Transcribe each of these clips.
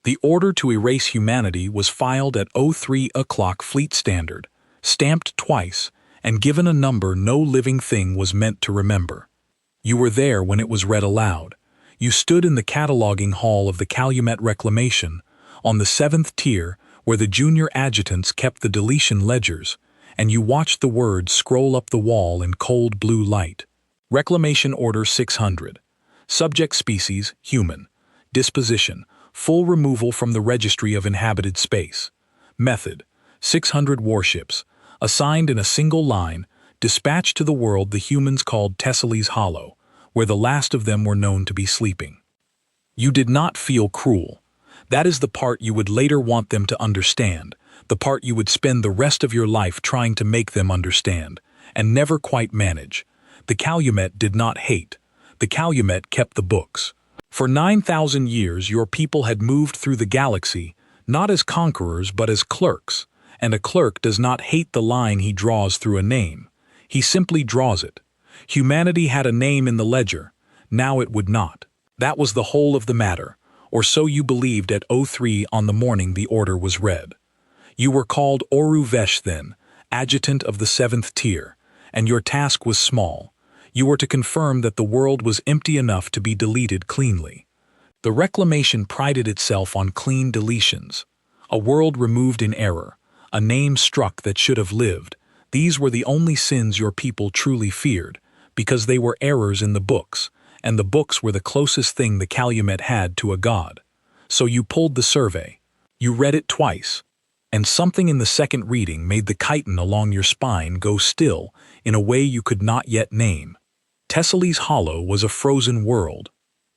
The order to erase humanity was filed at 03 o'clock Fleet Standard, stamped twice, and given a number no living thing was meant to remember. You were there when it was read aloud. You stood in the cataloging hall of the Calumet Reclamation, on the 7th tier where the junior adjutants kept the deletion ledgers, and you watched the words scroll up the wall in cold blue light. Reclamation Order 600. Subject species, human. Disposition, full removal from the Registry of Inhabited Space. Method, 600 warships, assigned in a single line, dispatched to the world the humans called Thessaly's Hollow, where the last of them were known to be sleeping. You did not feel cruel. That is the part you would later want them to understand, the part you would spend the rest of your life trying to make them understand, and never quite manage. The Calumet did not hate. The Calumet kept the books. For 9,000 years your people had moved through the galaxy, not as conquerors but as clerks, and a clerk does not hate the line he draws through a name. He simply draws it. Humanity had a name in the ledger, now it would not. That was the whole of the matter, or so you believed at 03 on the morning the order was read. You were called Oru Vesh then, adjutant of the 7th tier, and your task was small. You were to confirm that the world was empty enough to be deleted cleanly. The reclamation prided itself on clean deletions. A world removed in error, a name struck that should have lived. These were the only sins your people truly feared, because they were errors in the books, and the books were the closest thing the Calumet had to a god. So you pulled the survey. You read it twice, and something in the second reading made the chitin along your spine go still in a way you could not yet name. Thessaly's Hollow was a frozen world,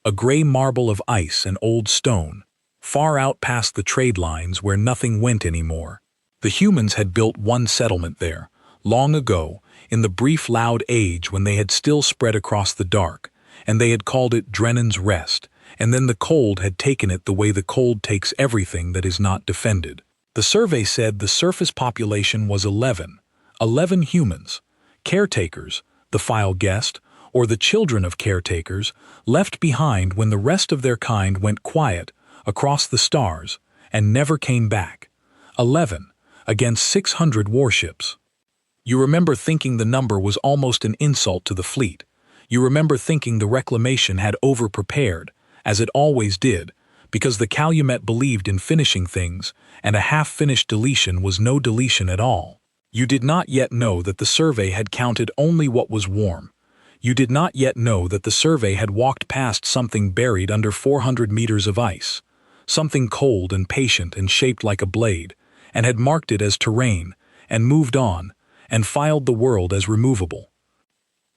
a gray marble of ice and old stone, far out past the trade lines where nothing went anymore. The humans had built one settlement there, long ago, in the brief loud age when they had still spread across the dark, and they had called it Drennan's Rest, and then the cold had taken it the way the cold takes everything that is not defended. The survey said the surface population was 11 humans, caretakers, the file guessed, or the children of caretakers, left behind when the rest of their kind went quiet across the stars and never came back. 11 against 600 warships. You remember thinking the number was almost an insult to the fleet. You remember thinking the reclamation had over-prepared, as it always did, because the Calumet believed in finishing things, and a half-finished deletion was no deletion at all. You did not yet know that the survey had counted only what was warm. You did not yet know that the survey had walked past something buried under 400 meters of ice, something cold and patient and shaped like a blade, and had marked it as terrain, and moved on, and filed the world as removable.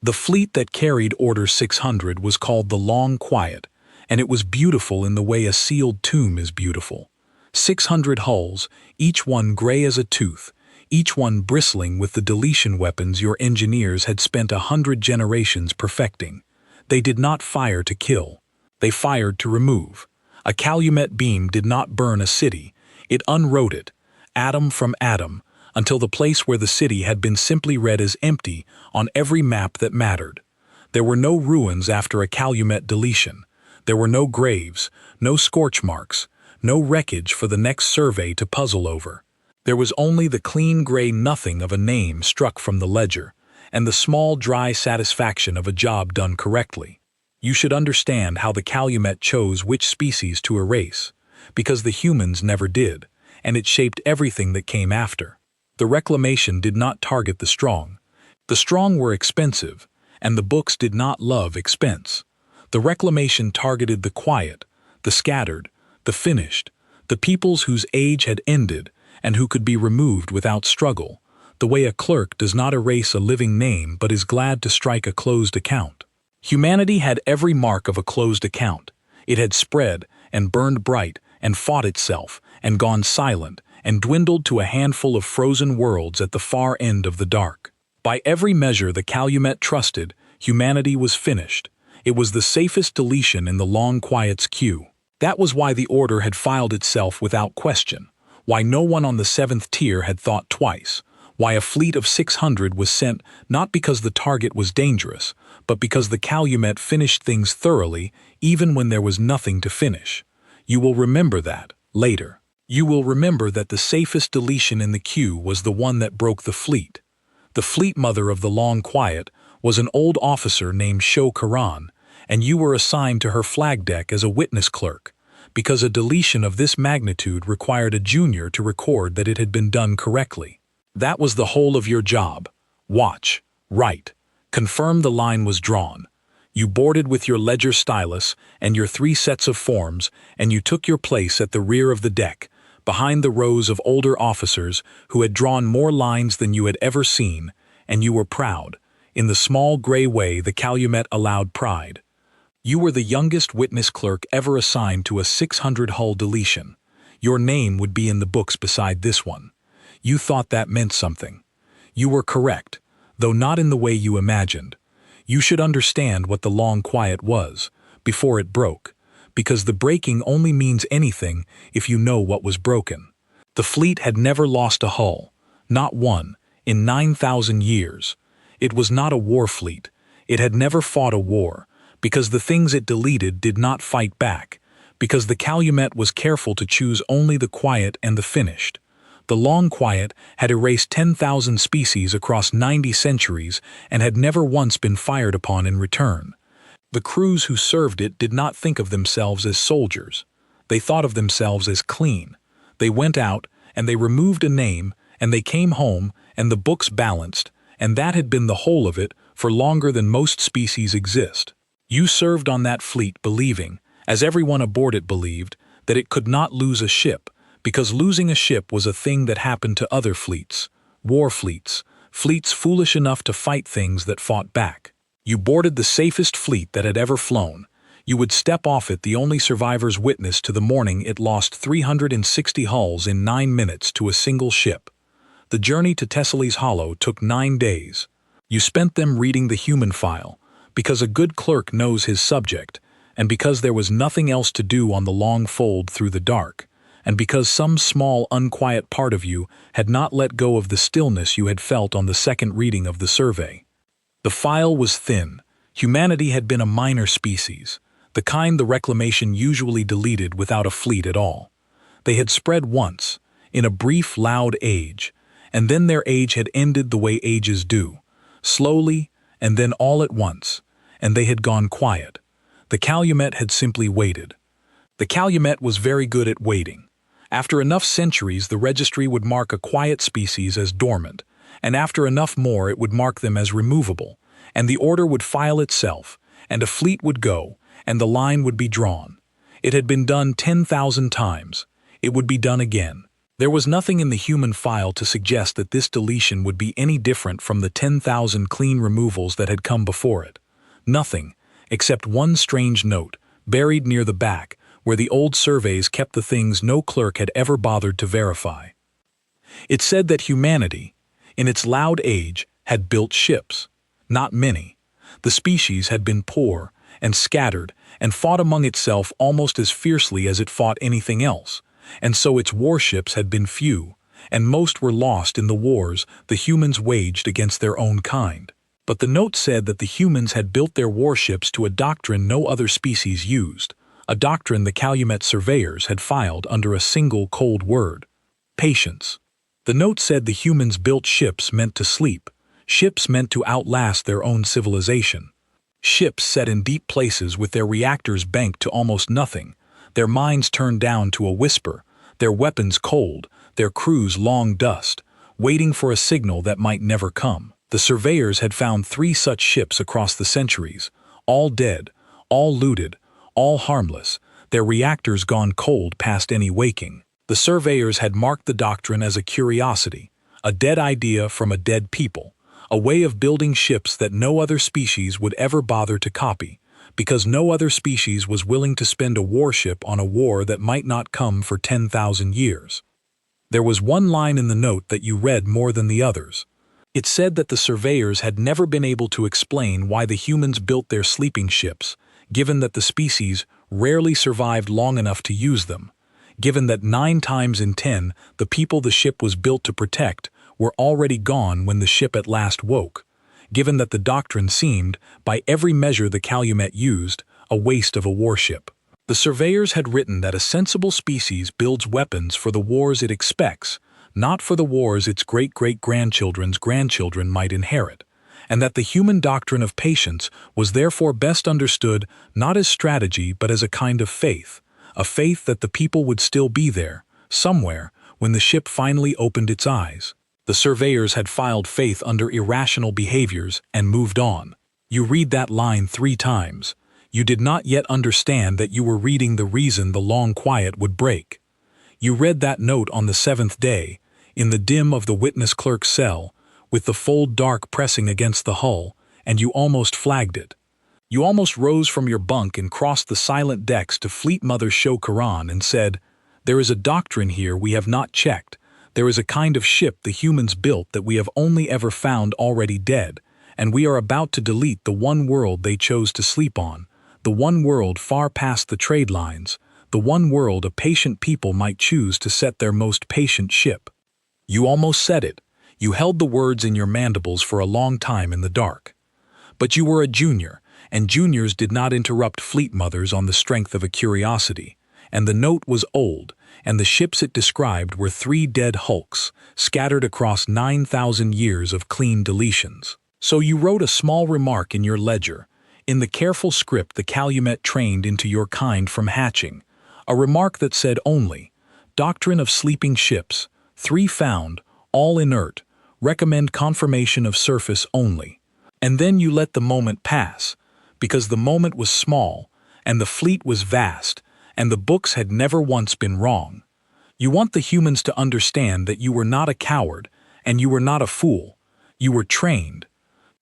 The fleet that carried Order 600 was called the Long Quiet, and it was beautiful in the way a sealed tomb is beautiful. 600 hulls, each one gray as a tooth, each one bristling with the deletion weapons your engineers had spent 100 generations perfecting. They did not fire to kill. They fired to remove. A Calumet beam did not burn a city. It unwrote it, atom from atom, until the place where the city had been simply read as empty on every map that mattered. There were no ruins after a Calumet deletion. There were no graves, no scorch marks, no wreckage for the next survey to puzzle over. There was only the clean gray nothing of a name struck from the ledger, and the small dry satisfaction of a job done correctly. You should understand how the Calumet chose which species to erase, because the humans never did, and it shaped everything that came after. The reclamation did not target the strong. The strong were expensive, and the books did not love expense. The reclamation targeted the quiet, the scattered, the finished, the peoples whose age had ended and who could be removed without struggle, the way a clerk does not erase a living name but is glad to strike a closed account. Humanity had every mark of a closed account. It had spread and burned bright and fought itself and gone silent and dwindled to a handful of frozen worlds at the far end of the dark. By every measure the Calumet trusted, humanity was finished. It was the safest deletion in the Long Quiet's queue. That was why the order had filed itself without question, why no one on the 7th tier had thought twice, why a fleet of 600 was sent not because the target was dangerous, but because the Calumet finished things thoroughly even when there was nothing to finish. You will remember that. Later, you will remember that the safest deletion in the queue was the one that broke the fleet. The fleet mother of the Long Quiet was an old officer named Sho Karan, and you were assigned to her flag deck as a witness clerk, because a deletion of this magnitude required a junior to record that it had been done correctly. That was the whole of your job. Watch, write, confirm the line was drawn. You boarded with your ledger stylus and your 3 sets of forms, and you took your place at the rear of the deck, behind the rows of older officers who had drawn more lines than you had ever seen, and you were proud. In the small gray way the Calumet allowed pride. You were the youngest witness clerk ever assigned to a 600-hull deletion. Your name would be in the books beside this one. You thought that meant something. You were correct, though not in the way you imagined. You should understand what the Long Quiet was, before it broke, because the breaking only means anything if you know what was broken. The fleet had never lost a hull, not one, in 9,000 years. It was not a war fleet. It had never fought a war, because the things it deleted did not fight back, because the Calumet was careful to choose only the quiet and the finished. The Long Quiet had erased 10,000 species across 90 centuries and had never once been fired upon in return. The crews who served it did not think of themselves as soldiers. They thought of themselves as clean. They went out, and they removed a name, and they came home, and the books balanced, and that had been the whole of it for longer than most species exist. You served on that fleet believing, as everyone aboard it believed, that it could not lose a ship, because losing a ship was a thing that happened to other fleets, war fleets, fleets foolish enough to fight things that fought back. You boarded the safest fleet that had ever flown. You would step off it the only survivor's witness to the morning it lost 360 hulls in 9 minutes to a single ship. The journey to Tessely's Hollow took 9 days. You spent them reading the human file, because a good clerk knows his subject, and because there was nothing else to do on the long fold through the dark, and because some small unquiet part of you had not let go of the stillness you had felt on the second reading of the survey. The file was thin. Humanity had been a minor species, the kind the Reclamation usually deleted without a fleet at all. They had spread once, in a brief, loud age, and then their age had ended the way ages do, slowly and then all at once, and they had gone quiet. The Calumet had simply waited. The Calumet was very good at waiting. After enough centuries, the registry would mark a quiet species as dormant, and after enough more it would mark them as removable, and the order would file itself, and a fleet would go, and the line would be drawn. It had been done 10,000 times. It would be done again. There was nothing in the human file to suggest that this deletion would be any different from the 10,000 clean removals that had come before it. Nothing, except one strange note, buried near the back, where the old surveys kept the things no clerk had ever bothered to verify. It said that humanity, in its loud age, had built ships. Not many. The species had been poor and scattered and fought among itself almost as fiercely as it fought anything else, and so its warships had been few, and most were lost in the wars the humans waged against their own kind. But the note said that the humans had built their warships to a doctrine no other species used, a doctrine the Calumet surveyors had filed under a single cold word: patience. The note said the humans built ships meant to sleep, ships meant to outlast their own civilization. Ships set in deep places with their reactors banked to almost nothing, their minds turned down to a whisper, their weapons cold, their crews long dust, waiting for a signal that might never come. The surveyors had found 3 such ships across the centuries, all dead, all looted, all harmless, their reactors gone cold past any waking. The surveyors had marked the doctrine as a curiosity, a dead idea from a dead people, a way of building ships that no other species would ever bother to copy, because no other species was willing to spend a warship on a war that might not come for 10,000 years. There was one line in the note that you read more than the others. It said that the surveyors had never been able to explain why the humans built their sleeping ships, given that the species rarely survived long enough to use them, given that 9 times in 10 the people the ship was built to protect were already gone when the ship at last woke, given that the doctrine seemed, by every measure the Calumet used, a waste of a warship. The surveyors had written that a sensible species builds weapons for the wars it expects, not for the wars its great-great-grandchildren's grandchildren might inherit, and that the human doctrine of patience was therefore best understood not as strategy but as a kind of faith, a faith that the people would still be there, somewhere, when the ship finally opened its eyes. The surveyors had filed faith under irrational behaviors and moved on. You read that line 3 times. You did not yet understand that you were reading the reason the long quiet would break. You read that note on the 7th day, in the dim of the witness clerk's cell, with the fold dark pressing against the hull, and you almost flagged it. You almost rose from your bunk and crossed the silent decks to Fleet Mother Show Quran and said, "There is a doctrine here we have not checked. There is a kind of ship the humans built that we have only ever found already dead, and we are about to delete the one world they chose to sleep on, the one world far past the trade lines, the one world a patient people might choose to set their most patient ship." You almost said it. You held the words in your mandibles for a long time in the dark. But you were a junior, and juniors did not interrupt Fleet Mothers on the strength of a curiosity, and the note was old, and the ships it described were 3 dead hulks, scattered across 9,000 years of clean deletions. So you wrote a small remark in your ledger, in the careful script the Calumet trained into your kind from hatching, a remark that said only, "Doctrine of sleeping ships, 3 found, all inert, recommend confirmation of surface only." And then you let the moment pass, because the moment was small, and the fleet was vast, and the books had never once been wrong. You want the humans to understand that you were not a coward, and you were not a fool. You were trained.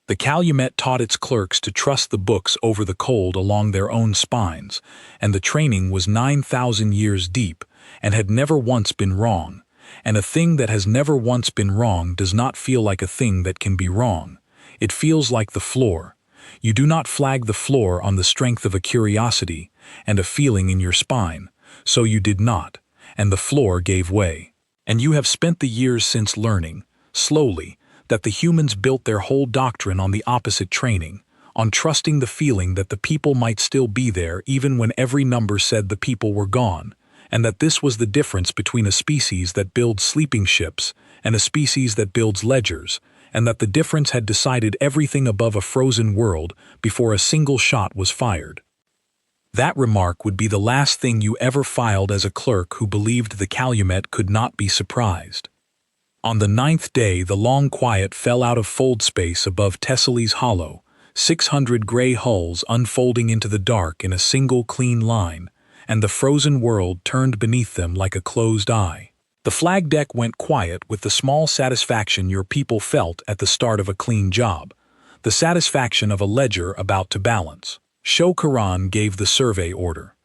The Calumet taught its clerks to trust the books over the cold along their own spines, and the training was 9,000 years deep, and had never once been wrong. And a thing that has never once been wrong does not feel like a thing that can be wrong. It feels like the floor. You do not flag the floor on the strength of a curiosity and a feeling in your spine, so you did not, and the floor gave way. And you have spent the years since learning, slowly, that the humans built their whole doctrine on the opposite training, on trusting the feeling that the people might still be there even when every number said the people were gone, and that this was the difference between a species that builds sleeping ships and a species that builds ledgers, and that the difference had decided everything above a frozen world before a single shot was fired. That remark would be the last thing you ever filed as a clerk who believed the Calumet could not be surprised. On the 9th day the long quiet fell out of fold space above Thessaly's hollow, 600 gray hulls unfolding into the dark in a single clean line, and the frozen world turned beneath them like a closed eye. The flag deck went quiet with the small satisfaction your people felt at the start of a clean job, the satisfaction of a ledger about to balance. Show Quran gave the survey order.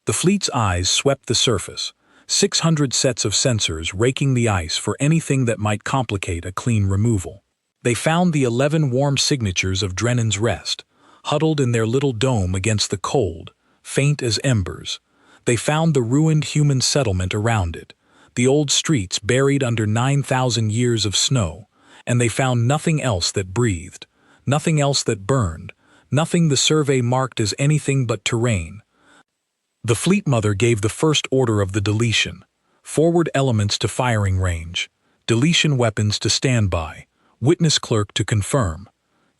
The fleet's eyes swept the surface, 600 sets of sensors raking the ice for anything that might complicate a clean removal. They found the 11 warm signatures of Drennan's Rest, huddled in their little dome against the cold, faint as embers. They found the ruined human settlement around it, the old streets buried under 9,000 years of snow, and they found nothing else that breathed, nothing else that burned, nothing the survey marked as anything but terrain. The Fleet Mother gave the first order of the deletion: forward elements to firing range, deletion weapons to standby, witness clerk to confirm.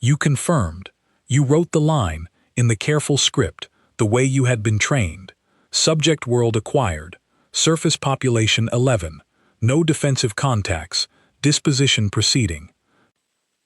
You confirmed. You wrote the line, in the careful script, the way you had been trained. Subject world acquired. Surface population 11. No defensive contacts. Disposition proceeding.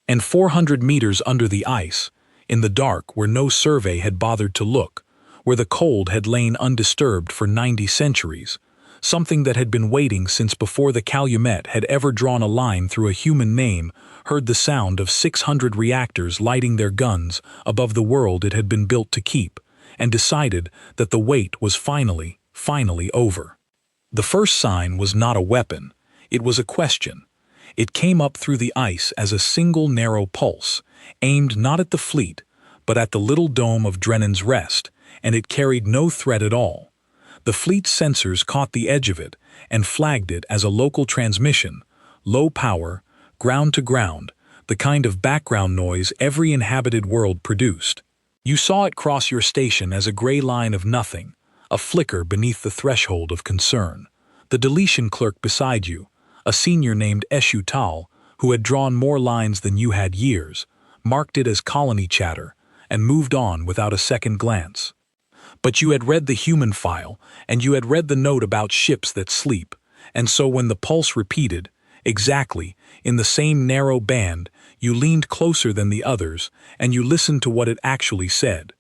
And 400 meters under the ice, in the dark where no survey had bothered to look, where the cold had lain undisturbed for 90 centuries, something that had been waiting since before the Calumet had ever drawn a line through a human name, heard the sound of 600 reactors lighting their guns above the world it had been built to keep, and decided that the wait was finally over. The first sign was not a weapon, it was a question. It came up through the ice as a single narrow pulse, aimed not at the fleet, but at the little dome of Drennan's Rest, and it carried no threat at all. The fleet's sensors caught the edge of it and flagged it as a local transmission, low power, ground to ground, the kind of background noise every inhabited world produced. You saw it cross your station as a gray line of nothing, a flicker beneath the threshold of concern. The deletion clerk beside you, a senior named Eshu Tal, who had drawn more lines than you had years, marked it as colony chatter and moved on without a second glance. But you had read the human file, and you had read the note about ships that sleep, and so when the pulse repeated, exactly, in the same narrow band, you leaned closer than the others, and you listened to what it actually said.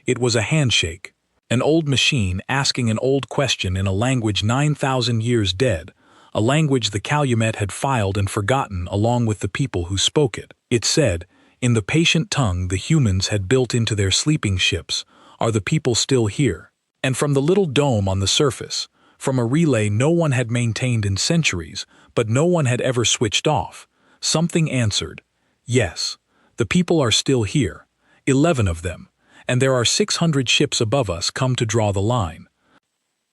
It was a handshake, an old machine asking an old question in a language 9,000 years dead, a language the Calumet had filed and forgotten along with the people who spoke it. It said, in the patient tongue the humans had built into their sleeping ships, are the people still here? And from the little dome on the surface, from a relay no one had maintained in centuries, but no one had ever switched off, something answered, yes, the people are still here, 11 of them, and there are 600 ships above us come to draw the line.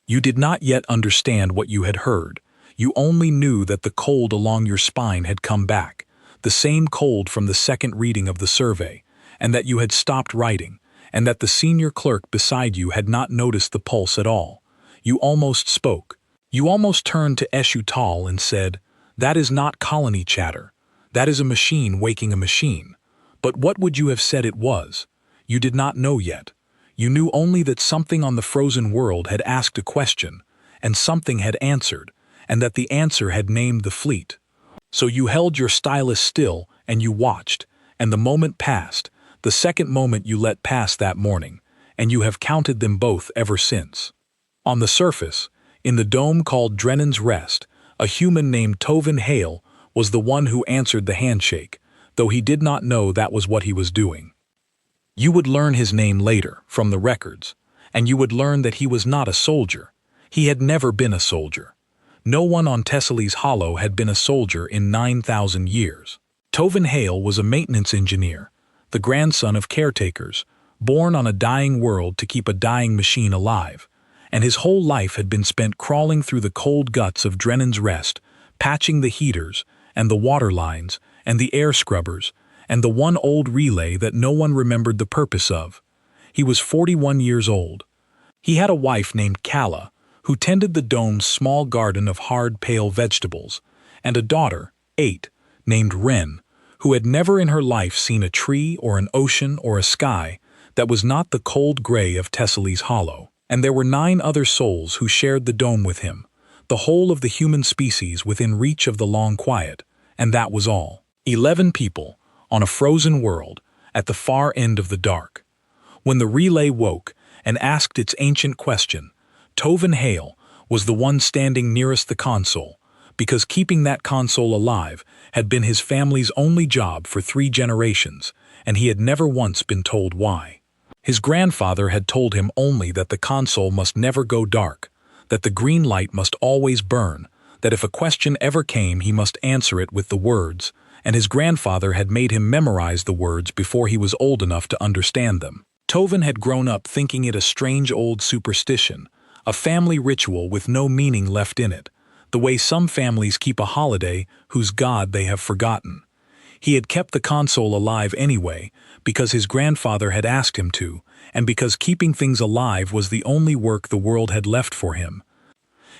You did not yet understand what you had heard. You only knew that the cold along your spine had come back, the same cold from the second reading of the survey, and that you had stopped writing, and that the senior clerk beside you had not noticed the pulse at all. You almost spoke. You almost turned to Eshu Tal and said, that is not colony chatter. That is a machine waking a machine. But what would you have said it was? You did not know yet. You knew only that something on the frozen world had asked a question, and something had answered, and that the answer had named the fleet. So you held your stylus still, and you watched, and the moment passed, the second moment you let pass that morning, and you have counted them both ever since. On the surface, in the dome called Drennan's Rest, a human named Tovin Hale was the one who answered the handshake, though he did not know that was what he was doing. You would learn his name later, from the records, and you would learn that he was not a soldier. He had never been a soldier. No one on Tessely's Hollow had been a soldier in 9,000 years. Tovin Hale was a maintenance engineer, the grandson of caretakers, born on a dying world to keep a dying machine alive, and his whole life had been spent crawling through the cold guts of Drennan's Rest, patching the heaters, and the water lines, and the air scrubbers, and the one old relay that no one remembered the purpose of. He was 41 years old. He had a wife named Kala, who tended the dome's small garden of hard, pale vegetables, and a daughter, 8, named Wren, who had never in her life seen a tree or an ocean or a sky that was not the cold gray of Tessely's Hollow. And there were 9 other souls who shared the dome with him, the whole of the human species within reach of the long quiet, and that was all. 11 people, on a frozen world, at the far end of the dark. When the relay woke and asked its ancient question, Tovin Hale was the one standing nearest the console, because keeping that console alive had been his family's only job for 3 generations, and he had never once been told why. His grandfather had told him only that the console must never go dark, that the green light must always burn, that if a question ever came he must answer it with the words, and his grandfather had made him memorize the words before he was old enough to understand them. Tovin had grown up thinking it a strange old superstition, a family ritual with no meaning left in it, the way some families keep a holiday whose god they have forgotten. He had kept the console alive anyway, because his grandfather had asked him to, and because keeping things alive was the only work the world had left for him.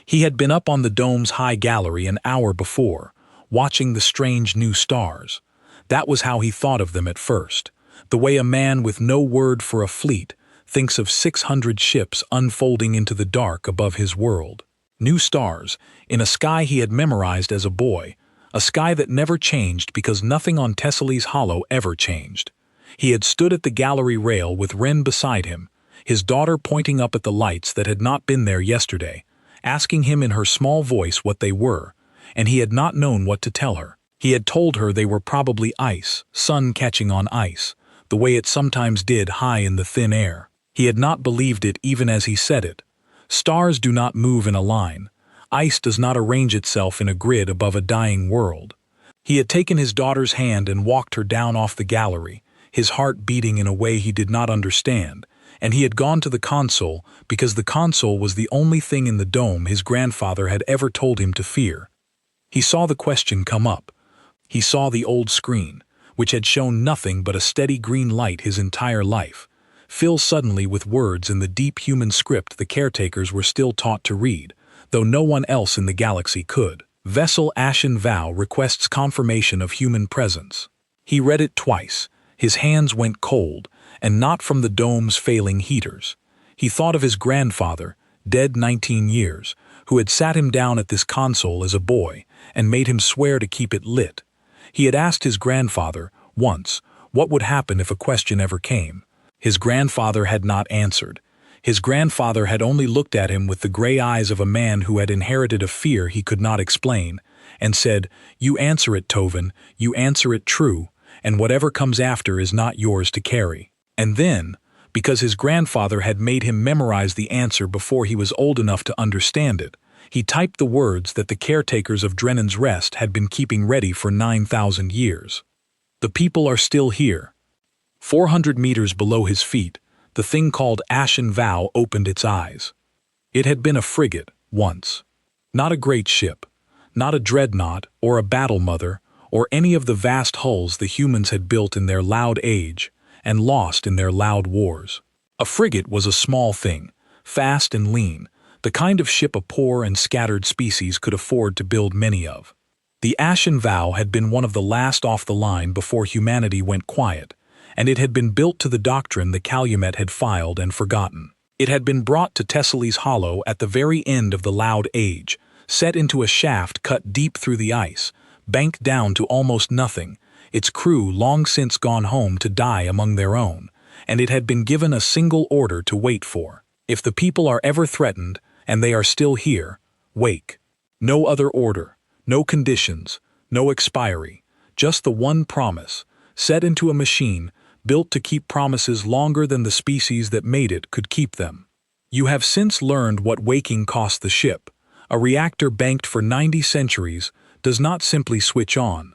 He had been up on the dome's high gallery an hour before, watching the strange new stars. That was how he thought of them at first, the way a man with no word for a fleet thinks of 600 ships unfolding into the dark above his world. New stars, in a sky he had memorized as a boy, a sky that never changed because nothing on Tessely's Hollow ever changed. He had stood at the gallery rail with Wren beside him, his daughter pointing up at the lights that had not been there yesterday, asking him in her small voice what they were, and he had not known what to tell her. He had told her they were probably ice, sun catching on ice, the way it sometimes did high in the thin air. He had not believed it even as he said it. Stars do not move in a line. Ice does not arrange itself in a grid above a dying world. He had taken his daughter's hand and walked her down off the gallery, his heart beating in a way he did not understand, and he had gone to the console because the console was the only thing in the dome his grandfather had ever told him to fear. He saw the question come up. He saw the old screen, which had shown nothing but a steady green light his entire life, fill suddenly with words in the deep human script the caretakers were still taught to read, though no one else in the galaxy could. Vessel Ashen Vow requests confirmation of human presence. He read it twice. His hands went cold, and not from the dome's failing heaters. He thought of his grandfather, dead 19 years, who had sat him down at this console as a boy and made him swear to keep it lit. He had asked his grandfather, once, what would happen if a question ever came. His grandfather had not answered. His grandfather had only looked at him with the gray eyes of a man who had inherited a fear he could not explain, and said, "You answer it, Tovin, you answer it true, and whatever comes after is not yours to carry." And then, because his grandfather had made him memorize the answer before he was old enough to understand it, he typed the words that the caretakers of Drennan's Rest had been keeping ready for 9,000 years. The people are still here. 400 meters below his feet, the thing called Ashen Vow opened its eyes. It had been a frigate, once. Not a great ship, not a dreadnought or a battle mother, or any of the vast hulls the humans had built in their loud age and lost in their loud wars. A frigate was a small thing, fast and lean, the kind of ship a poor and scattered species could afford to build many of. The Ashen Vow had been one of the last off the line before humanity went quiet, and it had been built to the doctrine the Calumet had filed and forgotten. It had been brought to Thessaly's Hollow at the very end of the Loud Age, set into a shaft cut deep through the ice, banked down to almost nothing, its crew long since gone home to die among their own, and it had been given a single order to wait for. If the people are ever threatened, and they are still here, wake. No other order, no conditions, no expiry, just the one promise, set into a machine built to keep promises longer than the species that made it could keep them. You have since learned what waking cost the ship. A reactor banked for 90 centuries does not simply switch on.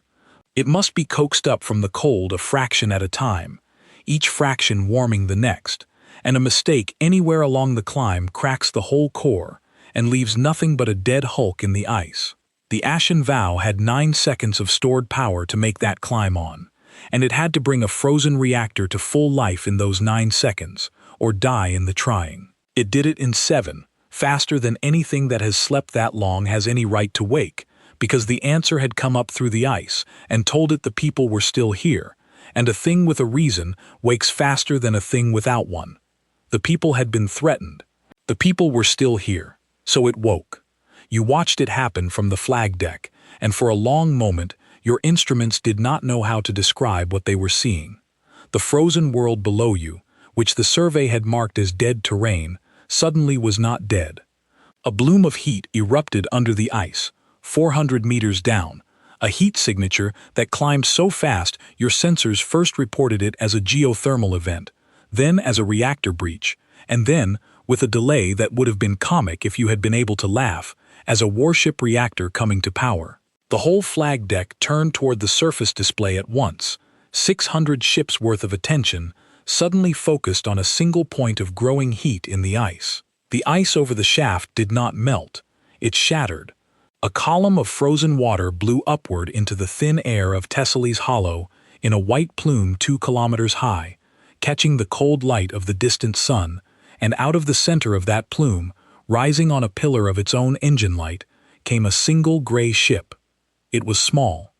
It must be coaxed up from the cold a fraction at a time, each fraction warming the next, and a mistake anywhere along the climb cracks the whole core and leaves nothing but a dead hulk in the ice. The Ashen Vow had 9 seconds of stored power to make that climb on, and it had to bring a frozen reactor to full life in those 9 seconds, or die in the trying. It did it in 7, faster than anything that has slept that long has any right to wake, because the answer had come up through the ice and told it the people were still here, and a thing with a reason wakes faster than a thing without one. The people had been threatened. The people were still here, so it woke. You watched it happen from the flag deck, and for a long moment, your instruments did not know how to describe what they were seeing. The frozen world below you, which the survey had marked as dead terrain, suddenly was not dead. A bloom of heat erupted under the ice, 400 meters down, a heat signature that climbed so fast your sensors first reported it as a geothermal event, then as a reactor breach, and then, with a delay that would have been comic if you had been able to laugh, as a warship reactor coming to power. The whole flag deck turned toward the surface display at once, 600 ships' worth of attention suddenly focused on a single point of growing heat in the ice. The ice over the shaft did not melt, it shattered. A column of frozen water blew upward into the thin air of Thessaly's Hollow in a white plume 2 kilometers high, catching the cold light of the distant sun, and out of the center of that plume, rising on a pillar of its own engine light, came a single gray ship. It was small.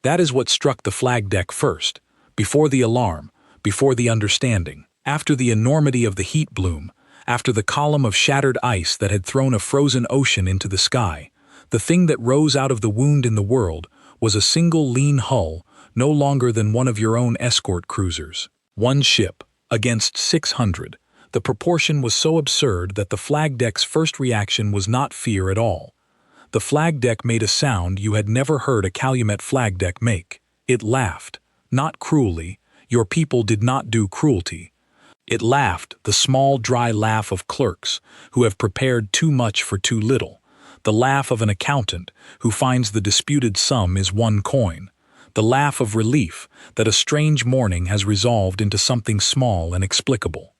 That is what struck the flag deck first, before the alarm, before the understanding, after the enormity of the heat bloom, after the column of shattered ice that had thrown a frozen ocean into the sky. The thing that rose out of the wound in the world was a single lean hull, no longer than one of your own escort cruisers. One ship, against 600. The proportion was so absurd that the flag deck's first reaction was not fear at all. The flag deck made a sound you had never heard a Calumet flag deck make. It laughed, not cruelly. Your people did not do cruelty. It laughed, the small, dry laugh of clerks who have prepared too much for too little. The laugh of an accountant who finds the disputed sum is 1 coin. The laugh of relief that a strange morning has resolved into something small and explicable.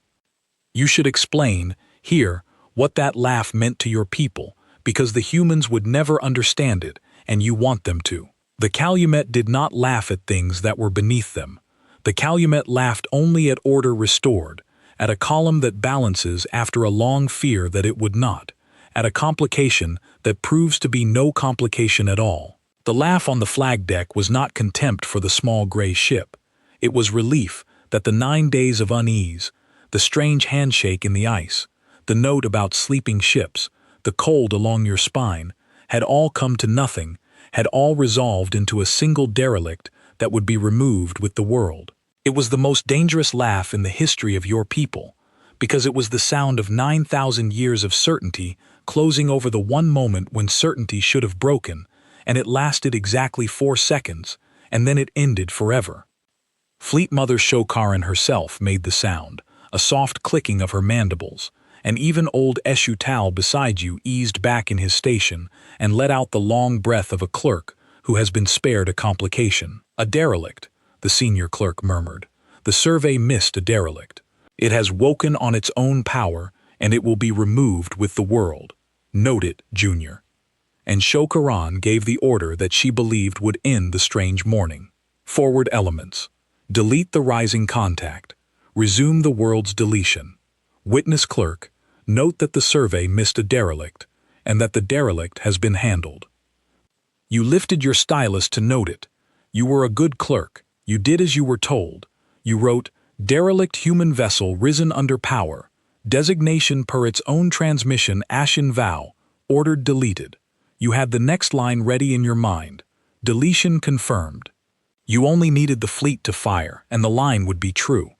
You should explain, here, what that laugh meant to your people, because the humans would never understand it, and you want them to. The Calumet did not laugh at things that were beneath them. The Calumet laughed only at order restored, at a column that balances after a long fear that it would not, at a complication that proves to be no complication at all. The laugh on the flag deck was not contempt for the small gray ship. It was relief that the 9 days of unease, the strange handshake in the ice, the note about sleeping ships, the cold along your spine, had all come to nothing, had all resolved into a single derelict that would be removed with the world. It was the most dangerous laugh in the history of your people, because it was the sound of 9,000 years of certainty closing over the one moment when certainty should have broken, and it lasted exactly 4 seconds, and then it ended forever. Fleet Mother Shokaran herself made the sound, a soft clicking of her mandibles, and even old Eshutal beside you eased back in his station and let out the long breath of a clerk who has been spared a complication. A derelict, the senior clerk murmured. The survey missed a derelict. It has woken on its own power, and it will be removed with the world. Note it, Junior. And Shokaran gave the order that she believed would end the strange morning. Forward elements. Delete the rising contact. Resume the world's deletion. Witness clerk, note that the survey missed a derelict, and that the derelict has been handled. You lifted your stylus to note it. You were a good clerk. You did as you were told. You wrote, derelict human vessel risen under power. Designation per its own transmission Ashen Vow. Ordered deleted. You had the next line ready in your mind. Deletion confirmed. You only needed the fleet to fire, and the line would be true.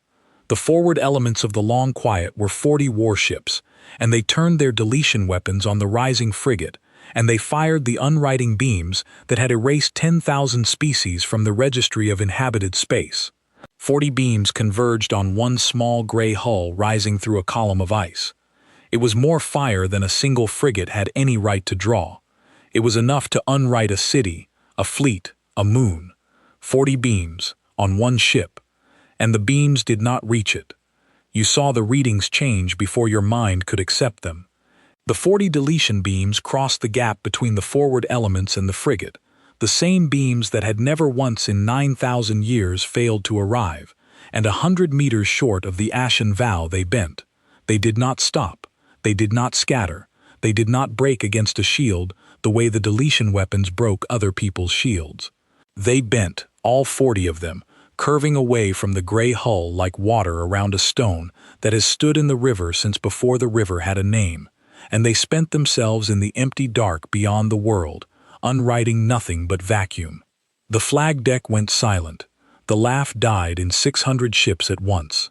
The forward elements of the Long Quiet were 40 warships, and they turned their deletion weapons on the rising frigate, and they fired the unwriting beams that had erased 10,000 species from the registry of inhabited space. 40 beams converged on one small gray hull rising through a column of ice. It was more fire than a single frigate had any right to draw. It was enough to unwrite a city, a fleet, a moon. 40 beams, on one ship, and the beams did not reach it. You saw the readings change before your mind could accept them. The 40 deletion beams crossed the gap between the forward elements and the frigate, the same beams that had never once in 9,000 years failed to arrive, and 100 meters short of the Ashen Vow they bent. They did not stop, they did not scatter, they did not break against a shield the way the deletion weapons broke other people's shields. They bent, all 40 of them, curving away from the gray hull like water around a stone that has stood in the river since before the river had a name, and they spent themselves in the empty dark beyond the world, unwriting nothing but vacuum. The flag deck went silent. The laugh died in 600 ships at once.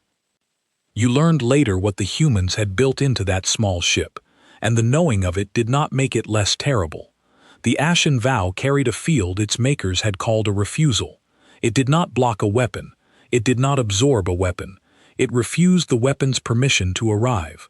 You learned later what the humans had built into that small ship, and the knowing of it did not make it less terrible. The Ashen Vow carried a field its makers had called a refusal. It did not block a weapon. It did not absorb a weapon. It refused the weapon's permission to arrive.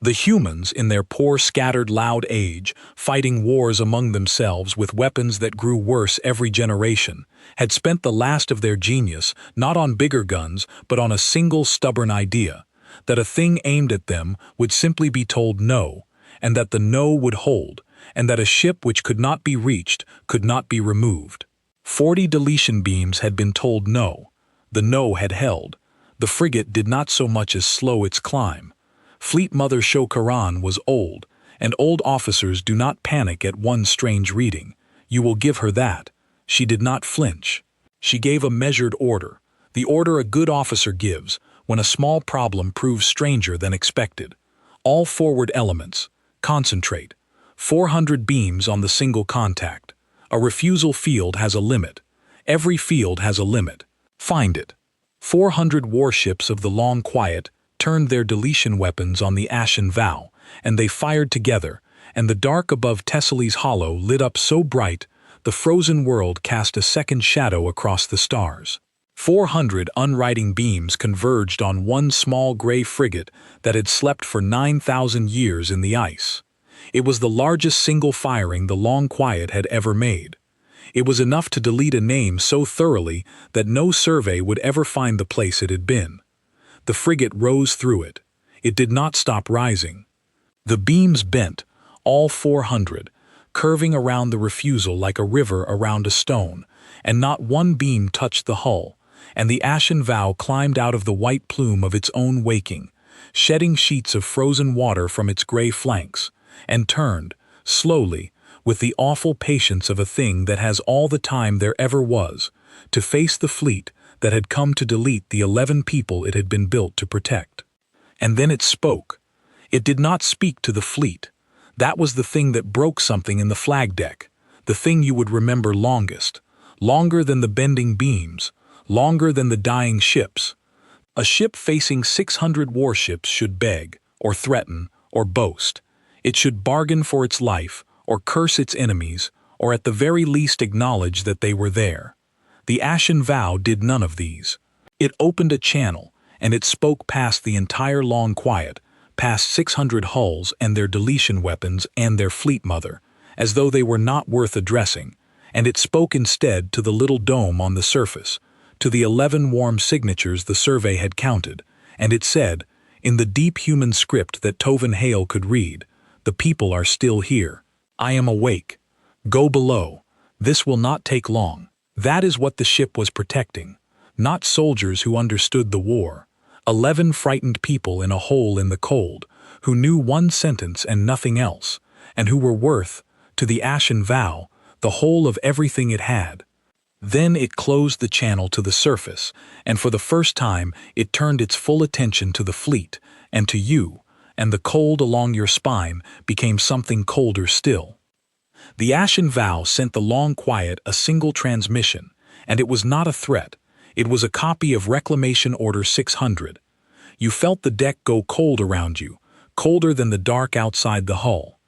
The humans, in their poor scattered loud age, fighting wars among themselves with weapons that grew worse every generation, had spent the last of their genius not on bigger guns but on a single stubborn idea, that a thing aimed at them would simply be told no, and that the no would hold, and that a ship which could not be reached could not be removed. 40 deletion beams had been told no. The no had held. The frigate did not so much as slow its climb. Fleet Mother Shokaran was old, and old officers do not panic at one strange reading. You will give her that. She did not flinch. She gave a measured order, the order a good officer gives when a small problem proves stranger than expected. All forward elements, concentrate. 400 beams on the single contact. A refusal field has a limit. Every field has a limit. Find it. 400 warships of the Long Quiet turned their deletion weapons on the Ashen Vow, and they fired together, and the dark above Tessely's hollow lit up so bright the frozen world cast a second shadow across the stars. 400 unwriting beams converged on one small gray frigate that had slept for 9,000 years in the ice. It was the largest single firing the Long Quiet had ever made. It was enough to delete a name so thoroughly that no survey would ever find the place it had been. The frigate rose through it. It did not stop rising. The beams bent, all 400, curving around the refusal like a river around a stone, and not one beam touched the hull, and the Ashen Vow climbed out of the white plume of its own waking, shedding sheets of frozen water from its gray flanks, and turned, slowly, with the awful patience of a thing that has all the time there ever was, to face the fleet that had come to delete the 11 people it had been built to protect. And then it spoke. It did not speak to the fleet. That was the thing that broke something in the flag deck, the thing you would remember longest, longer than the bending beams, longer than the dying ships. A ship facing 600 warships should beg, or threaten, or boast. It should bargain for its life, or curse its enemies, or at the very least acknowledge that they were there. The Ashen Vow did none of these. It opened a channel, and it spoke past the entire long quiet, past 600 hulls and their deletion weapons and their fleet mother, as though they were not worth addressing, and it spoke instead to the little dome on the surface, to the 11 warm signatures the survey had counted, and it said, in the deep human script that Tovin Hale could read, "The people are still here. I am awake. Go below. This will not take long." That is what the ship was protecting, not soldiers who understood the war. 11 frightened people in a hole in the cold, who knew one sentence and nothing else, and who were worth, to the Ashen Vow, the whole of everything it had. Then it closed the channel to the surface, and for the first time it turned its full attention to the fleet, and to you, and the cold along your spine became something colder still. The Ashen Vow sent the long quiet a single transmission, and it was not a threat. It was a copy of Reclamation Order 600. You felt the deck go cold around you, colder than the dark outside the hull.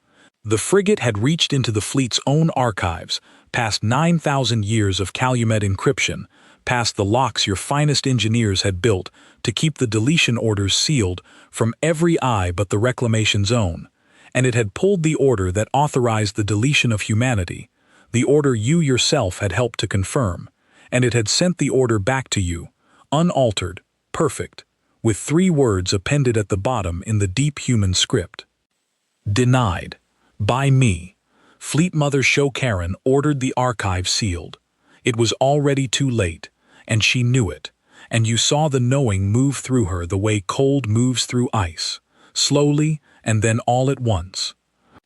The frigate had reached into the fleet's own archives, past 9,000 years of Calumet encryption, past the locks your finest engineers had built to keep the deletion orders sealed from every eye but the Reclamation's own, and it had pulled the order that authorized the deletion of humanity, the order you yourself had helped to confirm, and it had sent the order back to you, unaltered, perfect, with 3 words appended at the bottom in the deep human script. Denied. By me. Fleet Mother Sho Karen ordered the archive sealed. It was already too late, and she knew it, and you saw the knowing move through her the way cold moves through ice, slowly and then all at once.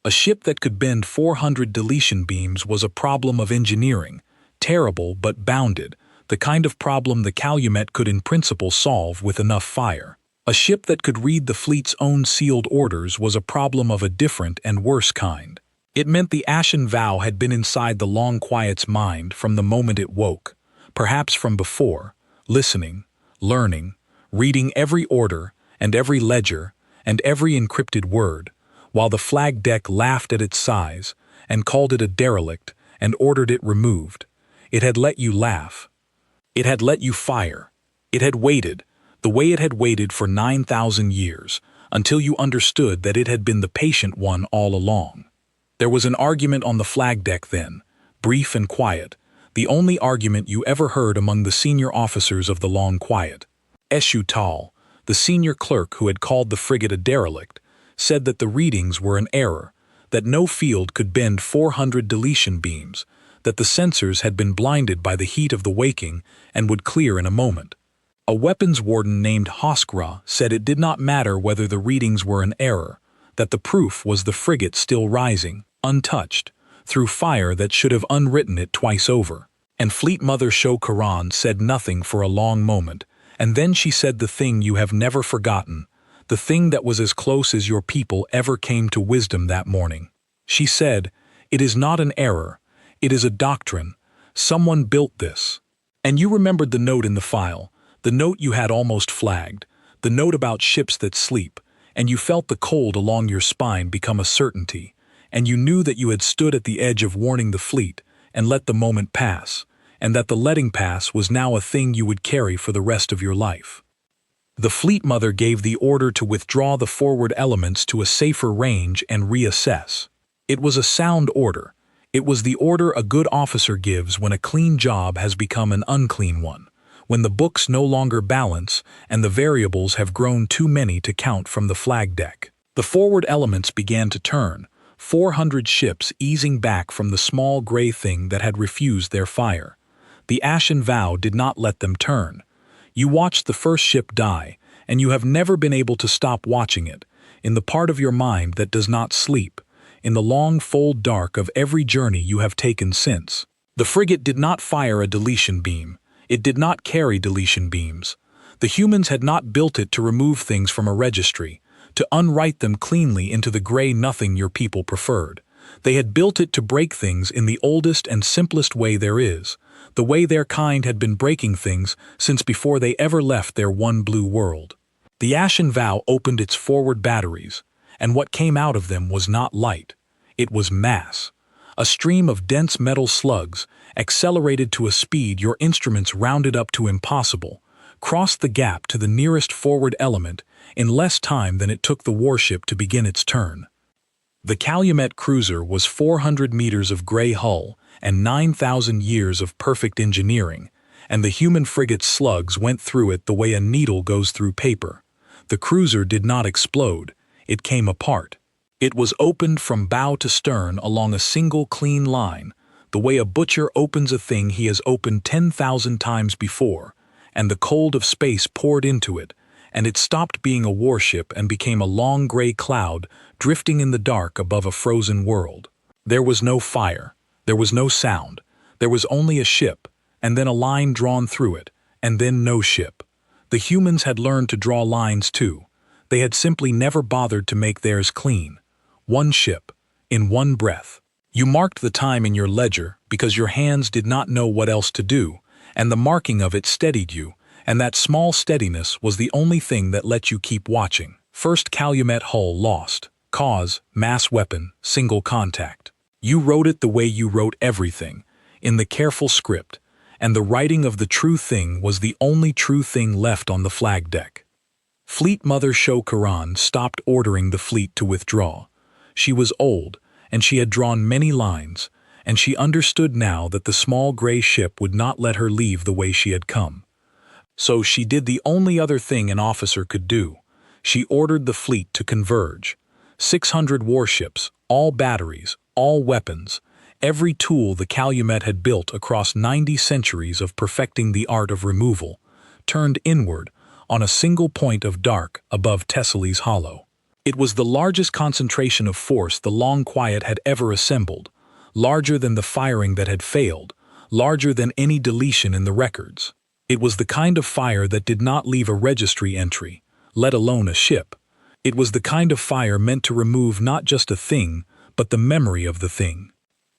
A ship that could bend 400 deletion beams was a problem of engineering, terrible but bounded, the kind of problem the Calumet could in principle solve with enough fire. A ship that could read the fleet's own sealed orders was a problem of a different and worse kind. It meant the Ashen Vow had been inside the Long Quiet's mind from the moment it woke, perhaps from before, listening, learning, reading every order and every ledger and every encrypted word, while the flag deck laughed at its size and called it a derelict and ordered it removed. It had let you laugh. It had let you fire. It had waited, the way it had waited for 9,000 years, until you understood that it had been the patient one all along. There was an argument on the flag deck then, brief and quiet, the only argument you ever heard among the senior officers of the Long Quiet. Eshu Tal, the senior clerk who had called the frigate a derelict, said that the readings were an error, that no field could bend 400 deletion beams, that the sensors had been blinded by the heat of the waking and would clear in a moment. A weapons warden named Hoskra said it did not matter whether the readings were an error, that the proof was the frigate still rising, untouched, through fire that should have unwritten it twice over. And Fleet Mother Sho Karan said nothing for a long moment, and then she said the thing you have never forgotten, the thing that was as close as your people ever came to wisdom that morning. She said, "It is not an error, it is a doctrine. Someone built this." And you remembered the note in the file, the note you had almost flagged, the note about ships that sleep, and you felt the cold along your spine become a certainty, and you knew that you had stood at the edge of warning the fleet and let the moment pass, and that the letting pass was now a thing you would carry for the rest of your life. The Fleet Mother gave the order to withdraw the forward elements to a safer range and reassess. It was a sound order. It was the order a good officer gives when a clean job has become an unclean one, when the books no longer balance and the variables have grown too many to count from the flag deck. The forward elements began to turn, 400 ships easing back from the small gray thing that had refused their fire. The Ashen Vow did not let them turn. You watched the first ship die, and you have never been able to stop watching it, in the part of your mind that does not sleep, in the long full dark of every journey you have taken since. The frigate did not fire a deletion beam. It did not carry deletion beams. The humans had not built it to remove things from a registry, to unwrite them cleanly into the gray nothing your people preferred. They had built it to break things in the oldest and simplest way there is, the way their kind had been breaking things since before they ever left their one blue world. The Ashen Vow opened its forward batteries, and what came out of them was not light. It was mass. A stream of dense metal slugs, accelerated to a speed your instruments rounded up to impossible, crossed the gap to the nearest forward element in less time than it took the warship to begin its turn. The Calumet cruiser was 400 meters of gray hull and 9,000 years of perfect engineering, and the human frigate's slugs went through it the way a needle goes through paper. The cruiser did not explode. It came apart. It was opened from bow to stern along a single clean line, the way a butcher opens a thing he has opened 10,000 times before, and the cold of space poured into it, and it stopped being a warship and became a long gray cloud drifting in the dark above a frozen world. There was no fire. There was no sound. There was only a ship, and then a line drawn through it, and then no ship. The humans had learned to draw lines too. They had simply never bothered to make theirs clean. One ship, in one breath. You marked the time in your ledger because your hands did not know what else to do, and the marking of it steadied you, and that small steadiness was the only thing that let you keep watching. First Calumet hull lost. Cause, mass weapon, single contact. You wrote it the way you wrote everything, in the careful script, and the writing of the true thing was the only true thing left on the flag deck. Fleet Mother Sho Karan stopped ordering the fleet to withdraw. She was old, and she had drawn many lines, and she understood now that the small gray ship would not let her leave the way she had come. So she did the only other thing an officer could do. She ordered the fleet to converge. 600 warships, all batteries, all weapons, every tool the Calumet had built across 90 centuries of perfecting the art of removal, turned inward on a single point of dark above Thessaly's hollow. It was the largest concentration of force the Long Quiet had ever assembled, larger than the firing that had failed, larger than any deletion in the records. It was the kind of fire that did not leave a registry entry, let alone a ship. It was the kind of fire meant to remove not just a thing, but the memory of the thing.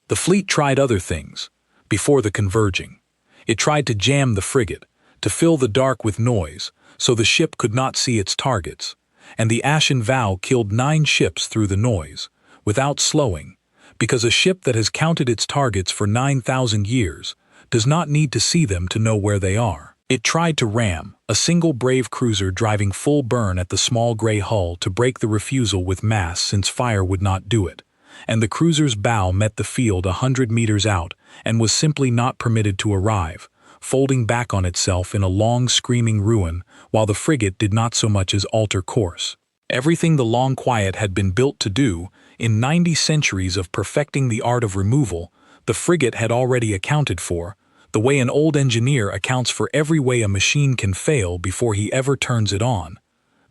The fleet tried other things, before the converging. It tried to jam the frigate, to fill the dark with noise, so the ship could not see its targets, and the Ashen Vow killed 9 ships through the noise, without slowing, because a ship that has counted its targets for 9,000 years does not need to see them to know where they are. It tried to ram, a single brave cruiser driving full burn at the small gray hull to break the refusal with mass since fire would not do it, and the cruiser's bow met the field 100 meters out and was simply not permitted to arrive, folding back on itself in a long screaming ruin while the frigate did not so much as alter course. Everything the Long Quiet had been built to do, in 90 centuries of perfecting the art of removal, the frigate had already accounted for, the way an old engineer accounts for every way a machine can fail before he ever turns it on.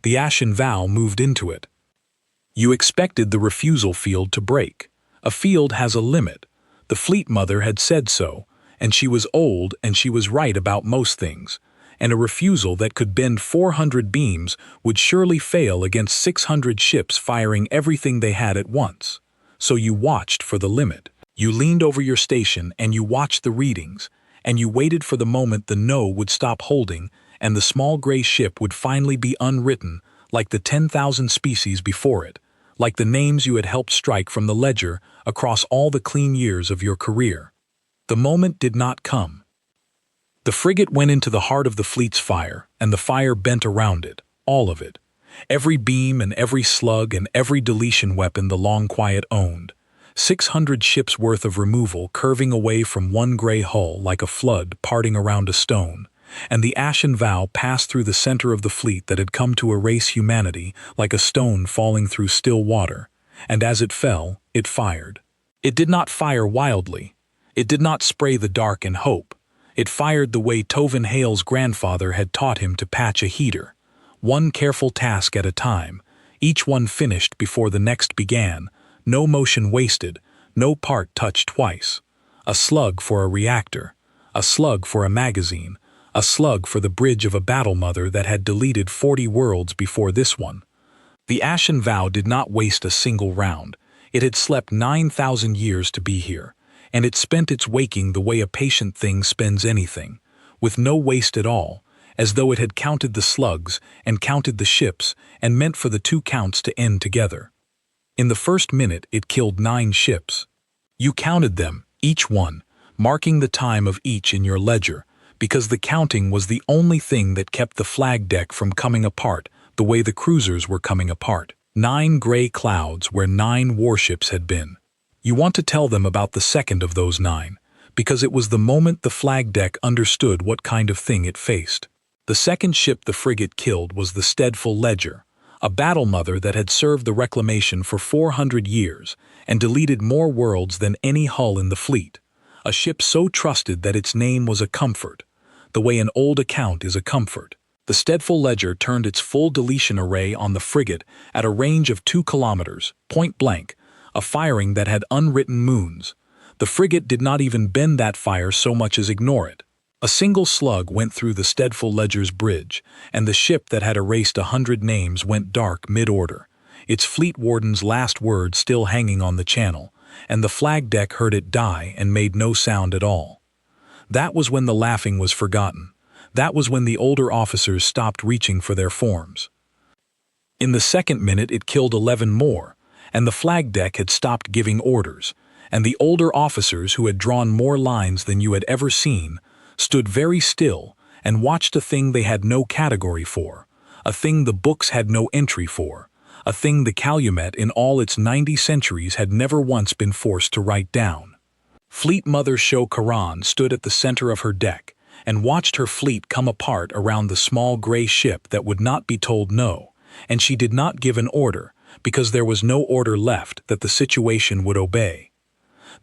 The Ashen Vow moved into it. You expected the refusal field to break. A field has a limit. The Fleet Mother had said so, and she was old and she was right about most things, and a refusal that could bend 400 beams would surely fail against 600 ships firing everything they had at once. So you watched for the limit. You leaned over your station and you watched the readings, and you waited for the moment the no would stop holding and the small gray ship would finally be unwritten like the 10,000 species before it, like the names you had helped strike from the ledger across all the clean years of your career. The moment did not come. The frigate went into the heart of the fleet's fire, and the fire bent around it, all of it. Every beam and every slug and every deletion weapon the Long Quiet owned. 600 ships' worth of removal curving away from one gray hull like a flood parting around a stone, and the Ashen Vow passed through the center of the fleet that had come to erase humanity like a stone falling through still water, and as it fell, it fired. It did not fire wildly. It did not spray the dark in hope. It fired the way Tovin Hale's grandfather had taught him to patch a heater. one careful task at a time, each one finished before the next began, no motion wasted, no part touched twice. A slug for a reactor, a slug for a magazine, a slug for the bridge of a battle mother that had deleted 40 worlds before this one. The Ashen Vow did not waste a single round. It had slept 9,000 years to be here, and it spent its waking the way a patient thing spends anything, with no waste at all, as though it had counted the slugs and counted the ships and meant for the two counts to end together. In the first minute it killed 9 ships. You counted them, each one, marking the time of each in your ledger, because the counting was the only thing that kept the flag deck from coming apart the way the cruisers were coming apart. 9 gray clouds where 9 warships had been. You want to tell them about the second of those 9, because it was the moment the flag deck understood what kind of thing it faced. The second ship the frigate killed was the Steadful Ledger, a battle mother that had served the Reclamation for 400 years and deleted more worlds than any hull in the fleet. A ship so trusted that its name was a comfort, the way an old account is a comfort. The Steadful Ledger turned its full deletion array on the frigate at a range of 2 kilometers, point blank, a firing that had unwritten moons. The frigate did not even bend that fire so much as ignore it. A single slug went through the Steadful Ledger's bridge, and the ship that had erased 100 names went dark mid-order, its fleet warden's last word still hanging on the channel, and the flag deck heard it die and made no sound at all. That was when the laughing was forgotten. That was when the older officers stopped reaching for their forms. In the second minute it killed 11 more, and the flag deck had stopped giving orders, and the older officers who had drawn more lines than you had ever seen stood very still and watched a thing they had no category for, a thing the books had no entry for, a thing the Calumet in all its 90 centuries had never once been forced to write down. Fleet Mother Sho Karan stood at the center of her deck and watched her fleet come apart around the small gray ship that would not be told no, and she did not give an order because there was no order left that the situation would obey.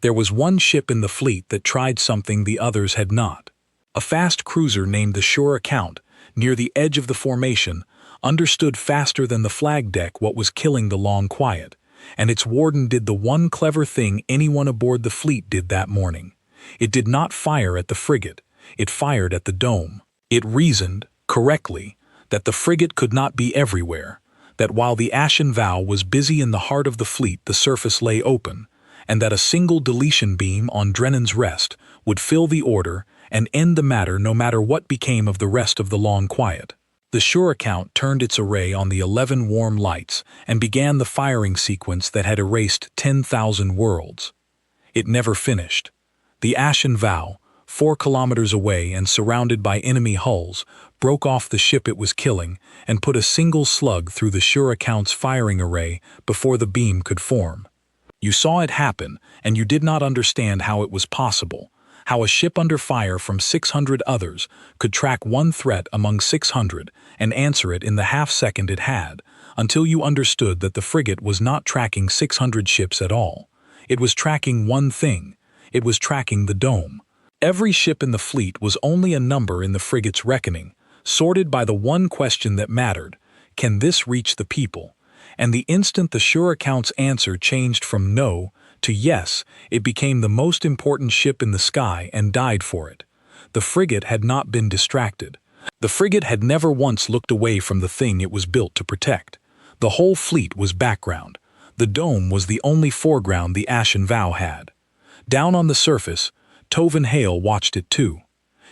There was one ship in the fleet that tried something the others had not. A fast cruiser named the Sure Account, near the edge of the formation, understood faster than the flag deck what was killing the long quiet, and its warden did the one clever thing anyone aboard the fleet did that morning. It did not fire at the frigate, it fired at the dome. It reasoned, correctly, that the frigate could not be everywhere, that while the Ashen Vow was busy in the heart of the fleet the surface lay open, and that a single deletion beam on Drennan's Rest would fill the order and end the matter no matter what became of the rest of the long quiet. The Sure Account turned its array on the 11 warm lights and began the firing sequence that had erased 10,000 worlds. It never finished. The Ashen Vow, 4 kilometers away and surrounded by enemy hulls, broke off the ship it was killing and put a single slug through the Sure Account's firing array before the beam could form. You saw it happen, and you did not understand how it was possible, how a ship under fire from 600 others could track one threat among 600 and answer it in the half-second it had, until you understood that the frigate was not tracking 600 ships at all. It was tracking one thing. It was tracking the dome. Every ship in the fleet was only a number in the frigate's reckoning, sorted by the one question that mattered: can this reach the people? And the instant the Sure Account's answer changed from no to yes, it became the most important ship in the sky and died for it. The frigate had not been distracted. The frigate had never once looked away from the thing it was built to protect. The whole fleet was background. The dome was the only foreground the Ashen Vow had. Down on the surface, Tovin Hale watched it too.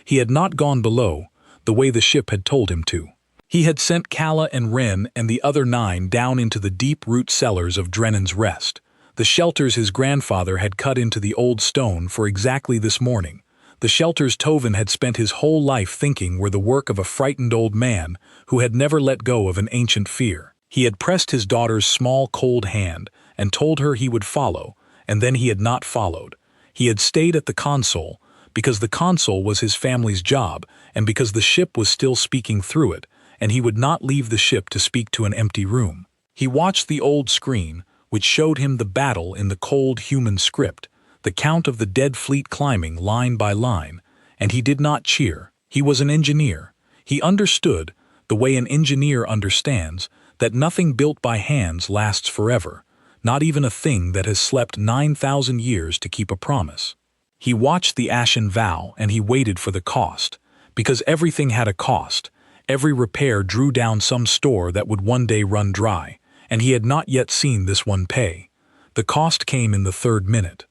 He had not gone below, the way the ship had told him to. He had sent Kala and Wren and the other 9 down into the deep root cellars of Drennan's Rest, the shelters his grandfather had cut into the old stone for exactly this morning, the shelters Tovin had spent his whole life thinking were the work of a frightened old man who had never let go of an ancient fear. He had pressed his daughter's small cold hand and told her he would follow, and then he had not followed. He had stayed at the console, because the console was his family's job and because the ship was still speaking through it, and he would not leave the ship to speak to an empty room. He watched the old screen, which showed him the battle in the cold human script, the count of the dead fleet climbing line by line, and he did not cheer. He was an engineer. He understood, the way an engineer understands that nothing built by hands lasts forever, not even a thing that has slept 9,000 years to keep a promise. He watched the ashen vow and he waited for the cost, because everything had a cost. Every repair drew down some store that would one day run dry, and he had not yet seen this one pay. The cost came in the third minute.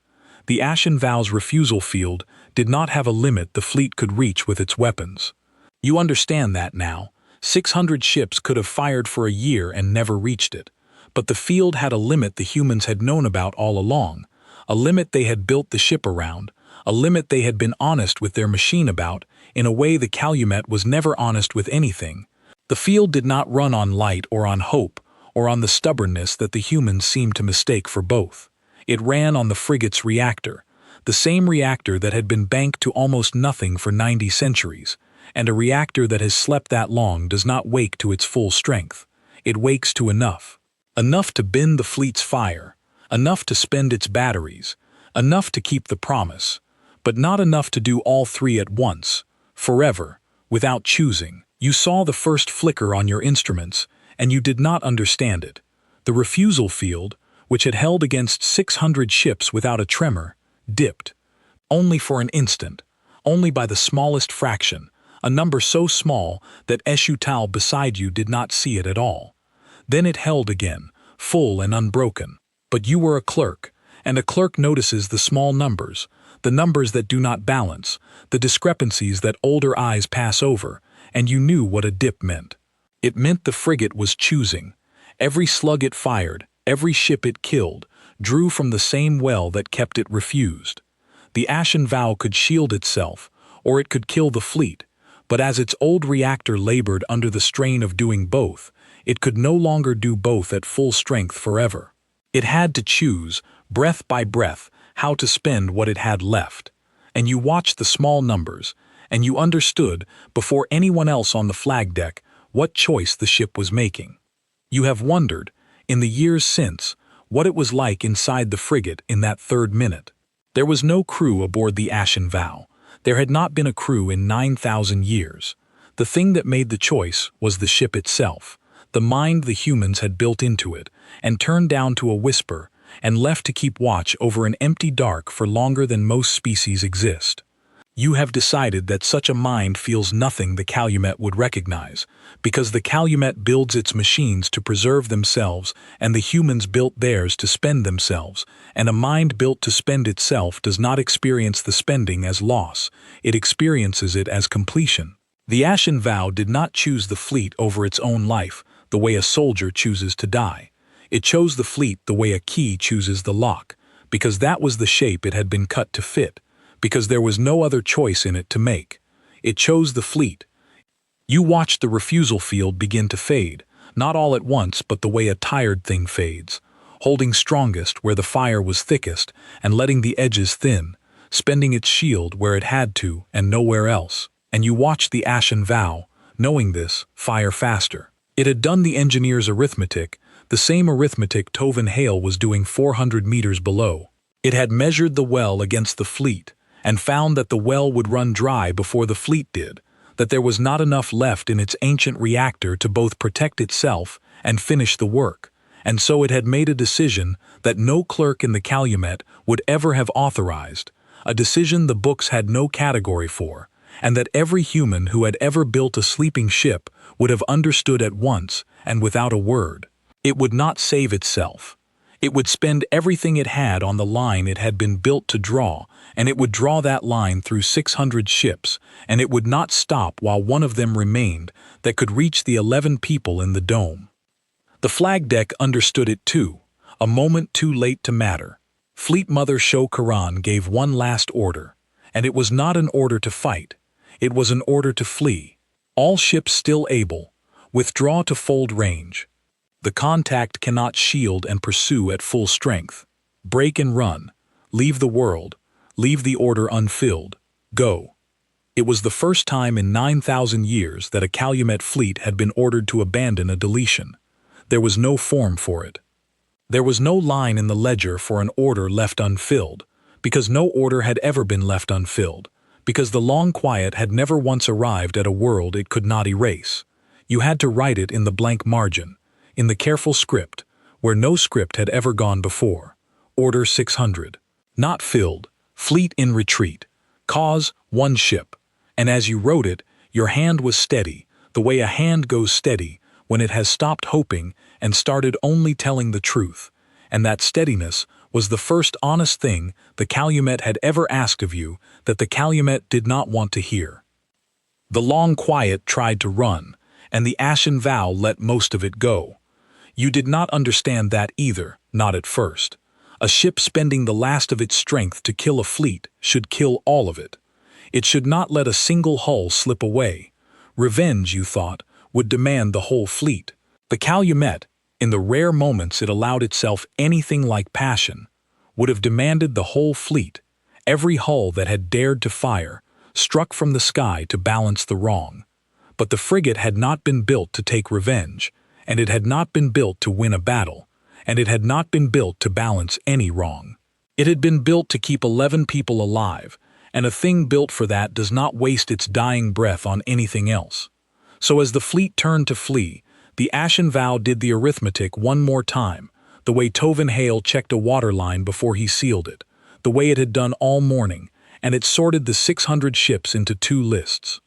The ashen vow's refusal field did not have a limit the fleet could reach with its weapons. You understand that now. 600 ships could have fired for a year and never reached it. But the field had a limit the humans had known about all along, a limit they had built the ship around, a limit they had been honest with their machine about, in a way the Calumet was never honest with anything. The field did not run on light or on hope, or on the stubbornness that the humans seemed to mistake for both. It ran on the frigate's reactor, the same reactor that had been banked to almost nothing for 90 centuries, and a reactor that has slept that long does not wake to its full strength. It wakes to enough. Enough to bend the fleet's fire, enough to spend its batteries, enough to keep the promise, but not enough to do all three at once, forever, without choosing. You saw the first flicker on your instruments, and you did not understand it. The refusal field, which had held against 600 ships without a tremor, dipped. Only for an instant, only by the smallest fraction, a number so small that Eshutal beside you did not see it at all. Then it held again, full and unbroken. But you were a clerk, and a clerk notices the small numbers, the numbers that do not balance, the discrepancies that older eyes pass over, and you knew what a dip meant. It meant the frigate was choosing. Every slug it fired, every ship it killed, drew from the same well that kept it refused. The ashen vow could shield itself, or it could kill the fleet, but as its old reactor labored under the strain of doing both, it could no longer do both at full strength forever. It had to choose, breath by breath, how to spend what it had left. And you watched the small numbers, and you understood, before anyone else on the flag deck, what choice the ship was making. You have wondered, in the years since, what it was like inside the frigate in that third minute. There was no crew aboard the Ashen Vow. There had not been a crew in 9,000 years. The thing that made the choice was the ship itself, the mind the humans had built into it, and turned down to a whisper, and left to keep watch over an empty dark for longer than most species exist. You have decided that such a mind feels nothing the Calumet would recognize, because the Calumet builds its machines to preserve themselves and the humans built theirs to spend themselves, and a mind built to spend itself does not experience the spending as loss, it experiences it as completion. The Ashen Vow did not choose the fleet over its own life, the way a soldier chooses to die. It chose the fleet the way a key chooses the lock, because that was the shape it had been cut to fit, because there was no other choice in it to make. It chose the fleet. You watched the refusal field begin to fade, not all at once but the way a tired thing fades, holding strongest where the fire was thickest and letting the edges thin, spending its shield where it had to and nowhere else. And you watched the Ashen Vow, knowing this, fire faster. It had done the engineer's arithmetic, the same arithmetic Tovin Hale was doing 400 meters below. It had measured the well against the fleet, and found that the well would run dry before the fleet did, that there was not enough left in its ancient reactor to both protect itself and finish the work, and so it had made a decision that no clerk in the Calumet would ever have authorized, a decision the books had no category for, and that every human who had ever built a sleeping ship would have understood at once and without a word. It would not save itself. It would spend everything it had on the line it had been built to draw, and it would draw that line through 600 ships, and it would not stop while one of them remained that could reach the 11 people in the dome. The flag deck understood it too, a moment too late to matter. Fleet Mother Sho Karan gave one last order, and it was not an order to fight. It was an order to flee. All ships still able, withdraw to fold range. The contact cannot shield and pursue at full strength. Break and run. Leave the world. Leave the order unfilled. Go. It was the first time in 9,000 years that a Calumet fleet had been ordered to abandon a deletion. There was no form for it. There was no line in the ledger for an order left unfilled, because no order had ever been left unfilled, because the long quiet had never once arrived at a world it could not erase. You had to write it in the blank margin, in the careful script, where no script had ever gone before. Order 600. Not filled. Fleet in retreat. Cause, 1 ship. And as you wrote it, your hand was steady, the way a hand goes steady when it has stopped hoping and started only telling the truth. And that steadiness was the first honest thing the Calumet had ever asked of you that the Calumet did not want to hear. The long quiet tried to run, and the ashen vow let most of it go. You did not understand that either, not at first. A ship spending the last of its strength to kill a fleet should kill all of it. It should not let a single hull slip away. Revenge, you thought, would demand the whole fleet. The Calumet, in the rare moments it allowed itself anything like passion, would have demanded the whole fleet, every hull that had dared to fire, struck from the sky to balance the wrong. But the frigate had not been built to take revenge, and it had not been built to win a battle, and it had not been built to balance any wrong. It had been built to keep 11 people alive, and a thing built for that does not waste its dying breath on anything else. So as the fleet turned to flee, the ashen vow did the arithmetic one more time, the way Tovin Hale checked a water line before he sealed it, the way it had done all morning, and it sorted the 600 ships into 2 lists.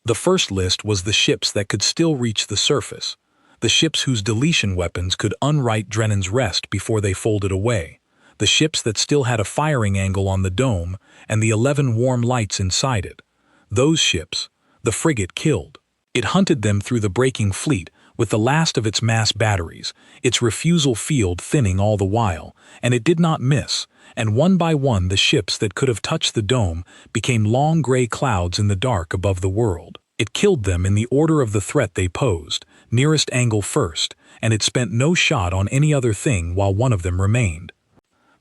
The first list was the ships that could still reach the surface, the ships whose deletion weapons could unwrite Drennan's rest before they folded away, the ships that still had a firing angle on the dome and the 11 warm lights inside it. Those ships, the frigate killed. It hunted them through the breaking fleet with the last of its mass batteries, its refusal field thinning all the while, and it did not miss, and one by one the ships that could have touched the dome became long gray clouds in the dark above the world. It killed them in the order of the threat they posed, nearest angle first, and it spent no shot on any other thing while one of them remained.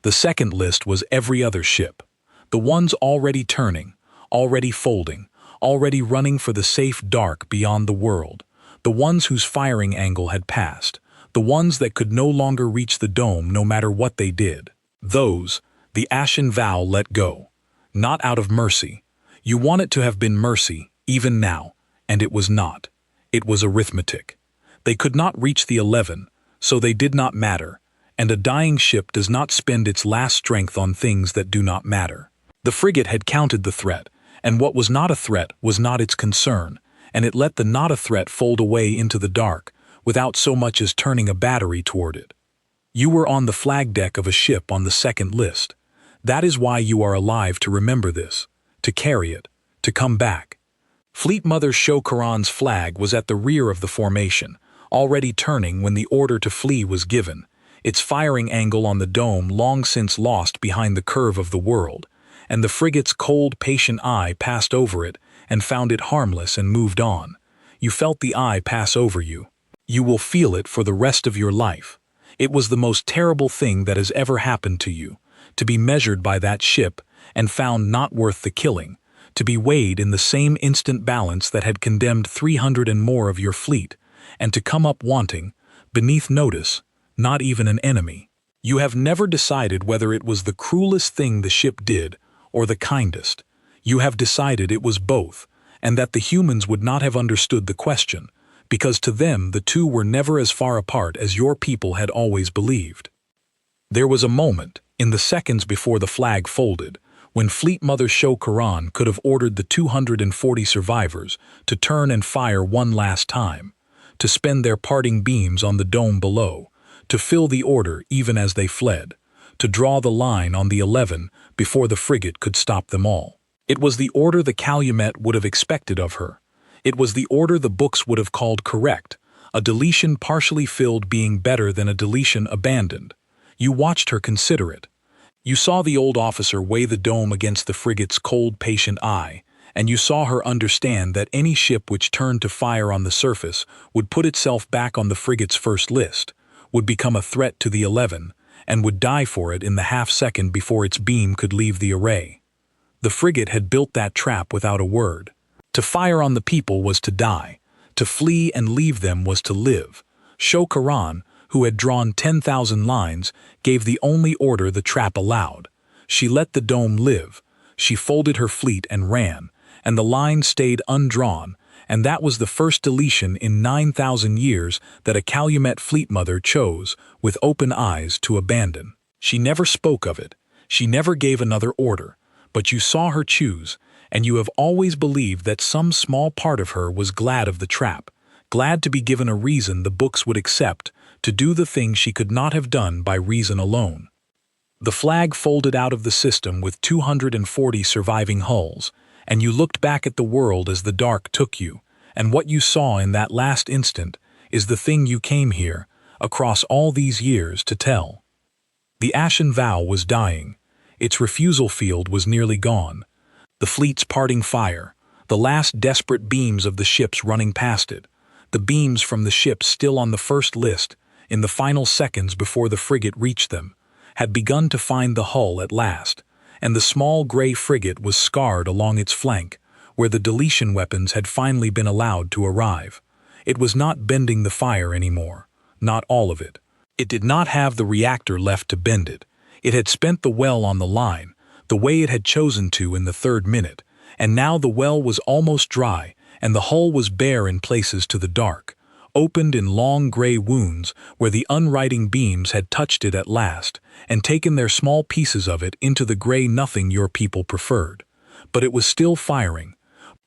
The second list was every other ship, the ones already turning, already folding, already running for the safe dark beyond the world, the ones whose firing angle had passed, the ones that could no longer reach the dome no matter what they did. Those, the ashen vow let go. Not out of mercy. You want it to have been mercy, even now, and it was not. It was arithmetic. They could not reach the 11, so they did not matter, and a dying ship does not spend its last strength on things that do not matter. The frigate had counted the threat, and what was not a threat was not its concern, and it let the not a threat fold away into the dark, without so much as turning a battery toward it. You were on the flag deck of a ship on the second list. That is why you are alive to remember this, to carry it, to come back. Fleet Mother Sho-Karan's flag was at the rear of the formation, already turning when the order to flee was given, its firing angle on the dome long since lost behind the curve of the world, and the frigate's cold, patient eye passed over it and found it harmless and moved on. You felt the eye pass over you. You will feel it for the rest of your life. It was the most terrible thing that has ever happened to you, to be measured by that ship and found not worth the killing, to be weighed in the same instant balance that had condemned 300 and more of your fleet, and to come up wanting, beneath notice, not even an enemy. You have never decided whether it was the cruelest thing the ship did or the kindest. You have decided it was both, and that the humans would not have understood the question, because to them the two were never as far apart as your people had always believed. There was a moment, in the seconds before the flag folded, when Fleet Mother Sho-Karan could have ordered the 240 survivors to turn and fire one last time, to spend their parting beams on the dome below, to fill the order even as they fled, to draw the line on the 11 before the frigate could stop them all. It was the order the Calumet would have expected of her. It was the order the books would have called correct, a deletion partially filled being better than a deletion abandoned. You watched her consider it. You saw the old officer weigh the dome against the frigate's cold, patient eye, and you saw her understand that any ship which turned to fire on the surface would put itself back on the frigate's first list, would become a threat to the 11, and would die for it in the half-second before its beam could leave the array. The frigate had built that trap without a word. To fire on the people was to die. To flee and leave them was to live. Sho-Karan, who had drawn 10,000 lines, gave the only order the trap allowed. She let the dome live. She folded her fleet and ran, and the line stayed undrawn, and that was the first deletion in 9,000 years that a Calumet fleet mother chose, with open eyes, to abandon. She never spoke of it, she never gave another order, but you saw her choose, and you have always believed that some small part of her was glad of the trap, glad to be given a reason the books would accept, to do the thing she could not have done by reason alone. The flag folded out of the system with 240 surviving hulls, and you looked back at the world as the dark took you, and what you saw in that last instant is the thing you came here, across all these years, to tell. The Ashen Vow was dying. Its refusal field was nearly gone. The fleet's parting fire, the last desperate beams of the ships running past it, the beams from the ships still on the first list, in the final seconds before the frigate reached them, had begun to find the hull at last, and the small gray frigate was scarred along its flank, where the deletion weapons had finally been allowed to arrive. It was not bending the fire anymore, not all of it. It did not have the reactor left to bend it. It had spent the well on the line, the way it had chosen to in the third minute, and now the well was almost dry, and the hull was bare in places to the dark, opened in long gray wounds where the unrighting beams had touched it at last, and taken their small pieces of it into the gray nothing your people preferred. But it was still firing.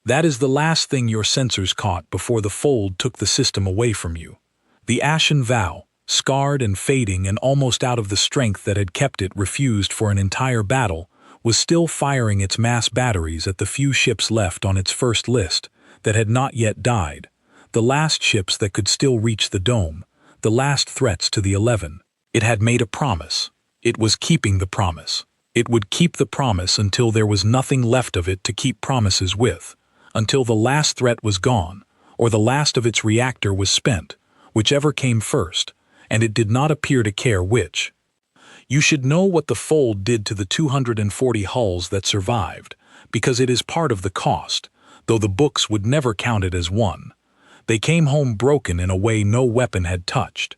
That is the last thing your sensors caught before the fold took the system away from you. The Ashen Vow, scarred and fading and almost out of the strength that had kept it refused for an entire battle, was still firing its mass batteries at the few ships left on its first list that had not yet died, the last ships that could still reach the dome, the last threats to the 11. It had made a promise. It was keeping the promise. It would keep the promise until there was nothing left of it to keep promises with, until the last threat was gone, or the last of its reactor was spent, whichever came first, and it did not appear to care which. You should know what the fold did to the 240 hulls that survived, because it is part of the cost, though the books would never count it as one. They came home broken in a way no weapon had touched.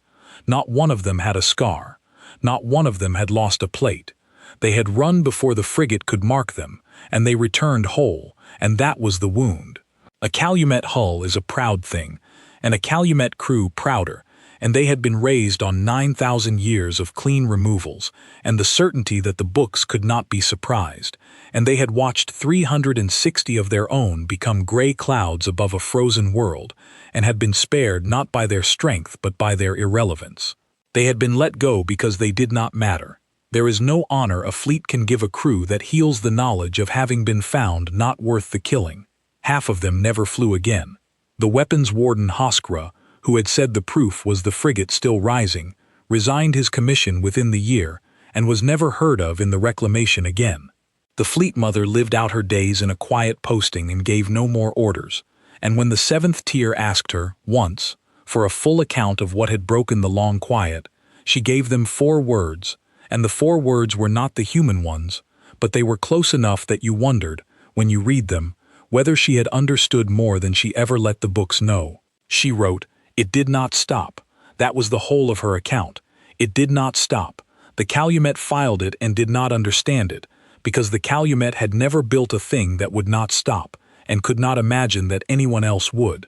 Not one of them had a scar. Not one of them had lost a plate. They had run before the frigate could mark them, and they returned whole, and that was the wound. A Calumet hull is a proud thing, and a Calumet crew prouder, and they had been raised on 9,000 years of clean removals, and the certainty that the books could not be surprised, and they had watched 360 of their own become gray clouds above a frozen world, and had been spared not by their strength but by their irrelevance. They had been let go because they did not matter. There is no honor a fleet can give a crew that heals the knowledge of having been found not worth the killing. Half of them never flew again. The weapons warden Hoskra, who had said the proof was the frigate still rising, resigned his commission within the year and was never heard of in the reclamation again. The fleet mother lived out her days in a quiet posting and gave no more orders, and when the 7th tier asked her, once, for a full account of what had broken the long quiet, she gave them 4 words, and the 4 words were not the human ones, but they were close enough that you wondered, when you read them, whether she had understood more than she ever let the books know. She wrote, "It did not stop." That was the whole of her account. It did not stop. The Calumet filed it and did not understand it, because the Calumet had never built a thing that would not stop, and could not imagine that anyone else would.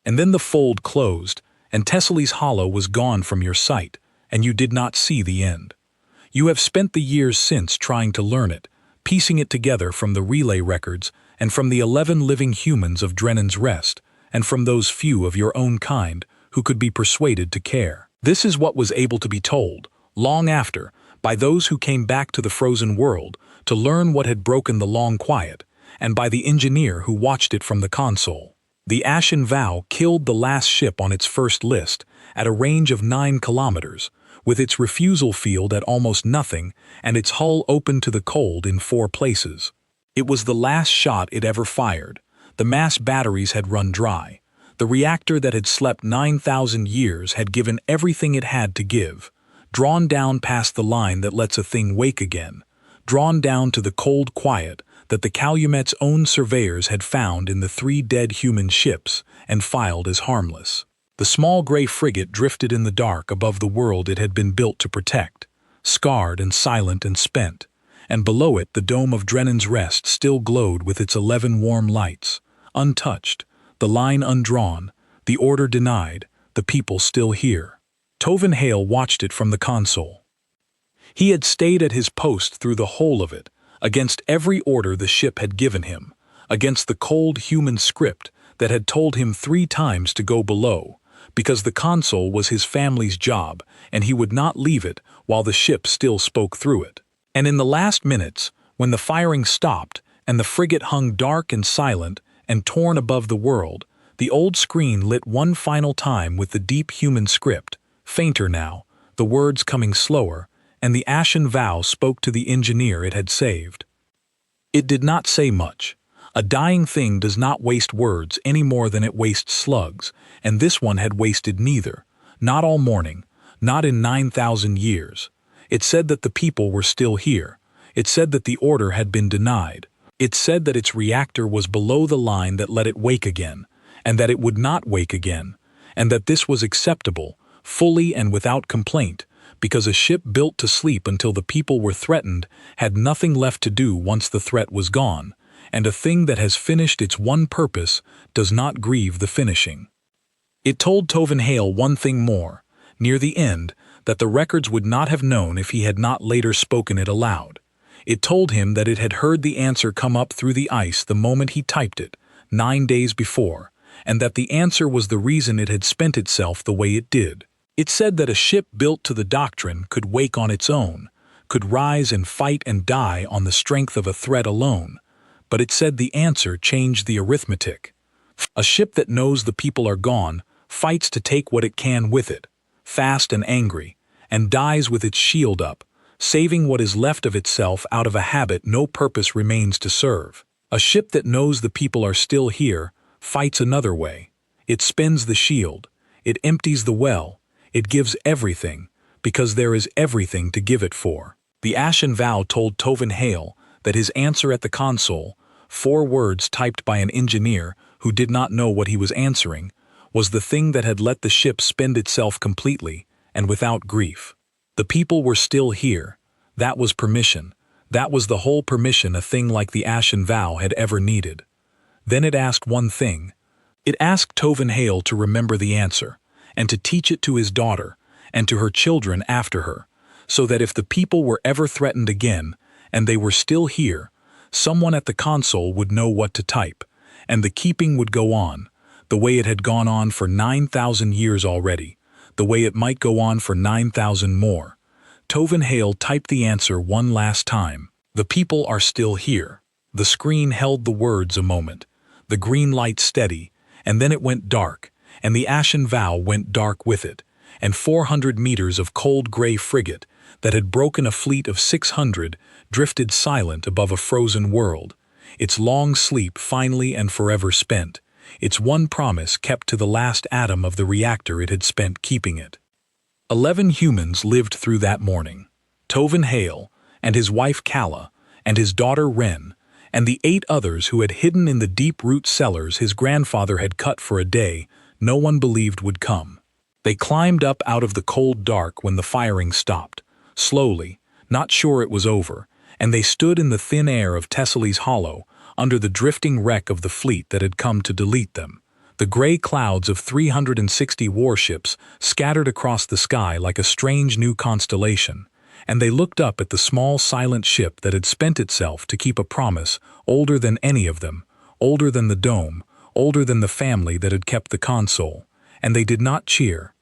And then the fold closed, and Tessely's Hollow was gone from your sight, and you did not see the end. You have spent the years since trying to learn it, piecing it together from the relay records and from the 11 living humans of Drennan's Rest, and from those few of your own kind who could be persuaded to care. This is what was able to be told, long after, by those who came back to the frozen world to learn what had broken the long quiet, and by the engineer who watched it from the console. The Ashen Vow killed the last ship on its first list at a range of 9 kilometers, with its refusal field at almost nothing and its hull open to the cold in 4 places. It was the last shot it ever fired. The mass batteries had run dry. The reactor that had slept 9,000 years had given everything it had to give, drawn down past the line that lets a thing wake again, drawn down to the cold quiet that the Calumet's own surveyors had found in the 3 dead human ships and filed as harmless. The small gray frigate drifted in the dark above the world it had been built to protect, scarred and silent and spent, and below it the dome of Drennan's Rest still glowed with its 11 warm lights, untouched, the line undrawn, the order denied, the people still here. Tovin Hale watched it from the console. He had stayed at his post through the whole of it, against every order the ship had given him, against the cold human script that had told him 3 times to go below, because the console was his family's job and he would not leave it while the ship still spoke through it. And in the last minutes, when the firing stopped and the frigate hung dark and silent and torn above the world, the old screen lit one final time with the deep human script, fainter now, the words coming slower, and the ashen vow spoke to the engineer it had saved. It did not say much. A dying thing does not waste words any more than it wastes slugs, and this one had wasted neither, not all morning, not in 9,000 years. It said that the people were still here. It said that the order had been denied. It said that its reactor was below the line that let it wake again, and that it would not wake again, and that this was acceptable, fully and without complaint, because a ship built to sleep until the people were threatened had nothing left to do once the threat was gone, and a thing that has finished its one purpose does not grieve the finishing. It told Tovin Hale one thing more, near the end, that the records would not have known if he had not later spoken it aloud. It told him that it had heard the answer come up through the ice the moment he typed it, 9 days before, and that the answer was the reason it had spent itself the way it did. It said that a ship built to the doctrine could wake on its own, could rise and fight and die on the strength of a threat alone, but it said the answer changed the arithmetic. A ship that knows the people are gone fights to take what it can with it, fast and angry, and dies with its shield up, saving what is left of itself out of a habit no purpose remains to serve. A ship that knows the people are still here fights another way. It spins the shield, it empties the well, it gives everything, because there is everything to give it for. The ashen vow told Tovin Hale that his answer at the console, 4 words typed by an engineer who did not know what he was answering, was the thing that had let the ship spend itself completely and without grief. The people were still here. That was permission. That was the whole permission a thing like the ashen vow had ever needed. Then it asked one thing. It asked Tovin Hale to remember the answer, and to teach it to his daughter, and to her children after her, so that if the people were ever threatened again, and they were still here, someone at the console would know what to type, and the keeping would go on, the way it had gone on for 9,000 years already, the way it might go on for 9,000 more. Tovin Hale typed the answer one last time. The people are still here. The screen held the words a moment, the green light steady, and then it went dark, and the ashen vow went dark with it, and 400 meters of cold gray frigate that had broken a fleet of 600 drifted silent above a frozen world, its long sleep finally and forever spent, its one promise kept to the last atom of the reactor it had spent keeping it. 11 humans lived through that morning. Tovin Hale, and his wife Calla, and his daughter Wren, and the 8 others who had hidden in the deep root cellars his grandfather had cut for a day no one believed would come. They climbed up out of the cold dark when the firing stopped, slowly, not sure it was over, and they stood in the thin air of Tessely's Hollow, under the drifting wreck of the fleet that had come to delete them. The gray clouds of 360 warships scattered across the sky like a strange new constellation, and they looked up at the small silent ship that had spent itself to keep a promise older than any of them, older than the dome, older than the family that had kept the console, and they did not cheer.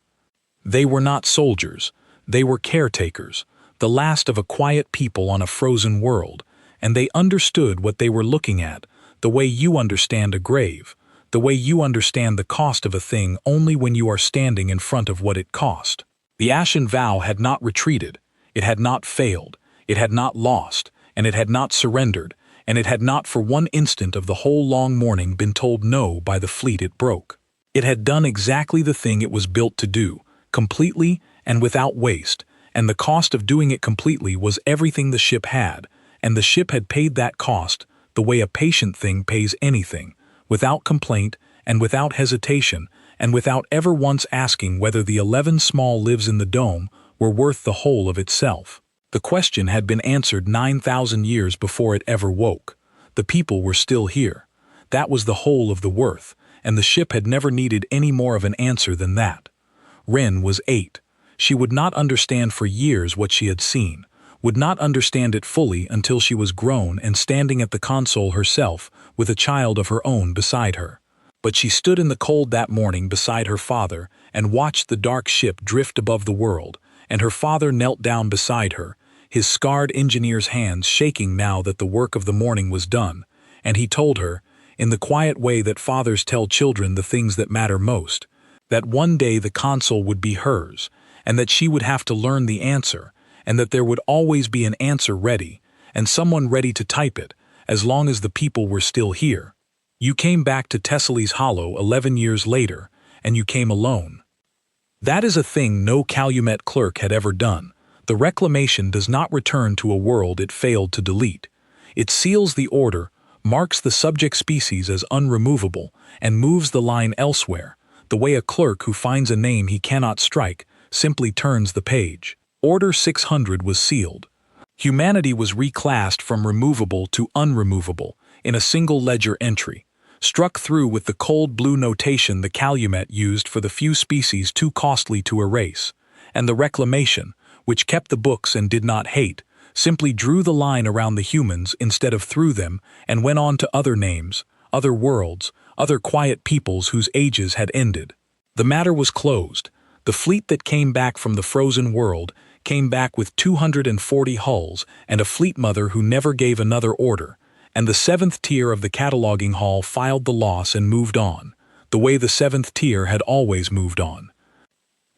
They were not soldiers, they were caretakers, the last of a quiet people on a frozen world, and they understood what they were looking at, the way you understand a grave, the way you understand the cost of a thing only when you are standing in front of what it cost. The ashen vow had not retreated, it had not failed, it had not lost, and it had not surrendered, and it had not for one instant of the whole long morning been told no by the fleet it broke. It had done exactly the thing it was built to do, completely and without waste, and the cost of doing it completely was everything the ship had, and the ship had paid that cost the way a patient thing pays anything, without complaint and without hesitation, and without ever once asking whether the 11 small lives in the dome were worth the whole of itself. The question had been answered 9,000 years before it ever woke. The people were still here. That was the whole of the worth, and the ship had never needed any more of an answer than that. Ren was 8. She would not understand for years what she had seen, would not understand it fully until she was grown and standing at the console herself with a child of her own beside her. But she stood in the cold that morning beside her father and watched the dark ship drift above the world, and her father knelt down beside her, his scarred engineer's hands shaking now that the work of the morning was done, and he told her, in the quiet way that fathers tell children the things that matter most, that one day the console would be hers, and that she would have to learn the answer, and that there would always be an answer ready, and someone ready to type it, as long as the people were still here. You came back to Thessaly's Hollow 11 years later, and you came alone. That is a thing no Calumet clerk had ever done. The reclamation does not return to a world it failed to delete. It seals the order, marks the subject species as unremovable, and moves the line elsewhere, the way a clerk who finds a name he cannot strike simply turns the page. Order 600 was sealed. Humanity was reclassed from removable to unremovable in a single ledger entry, struck through with the cold blue notation the Calumet used for the few species too costly to erase, and the reclamation, which kept the books and did not hate, simply drew the line around the humans instead of through them and went on to other names, other worlds, other quiet peoples whose ages had ended. The matter was closed. The fleet that came back from the frozen world came back with 240 hulls and a fleet mother who never gave another order, and the 7th tier of the cataloging hall filed the loss and moved on, the way the 7th tier had always moved on.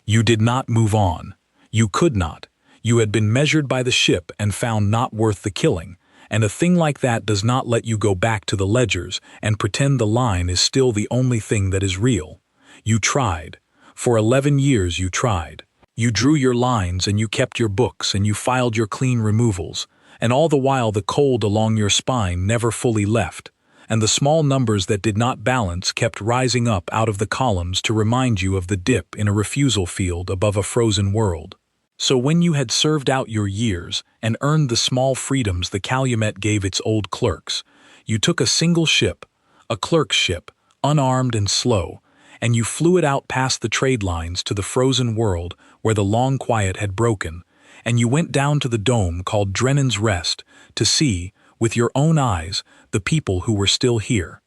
You did not move on. You could not. You had been measured by the ship and found not worth the killing, and a thing like that does not let you go back to the ledgers and pretend the line is still the only thing that is real. You tried. For 11 years you tried. You drew your lines and you kept your books and you filed your clean removals, and all the while the cold along your spine never fully left, and the small numbers that did not balance kept rising up out of the columns to remind you of the dip in a refusal field above a frozen world. So when you had served out your years and earned the small freedoms the Calumet gave its old clerks, you took a single ship, a clerk's ship, unarmed and slow, and you flew it out past the trade lines to the frozen world where the long quiet had broken, and you went down to the dome called Drennan's Rest to see, with your own eyes, the people who were still here.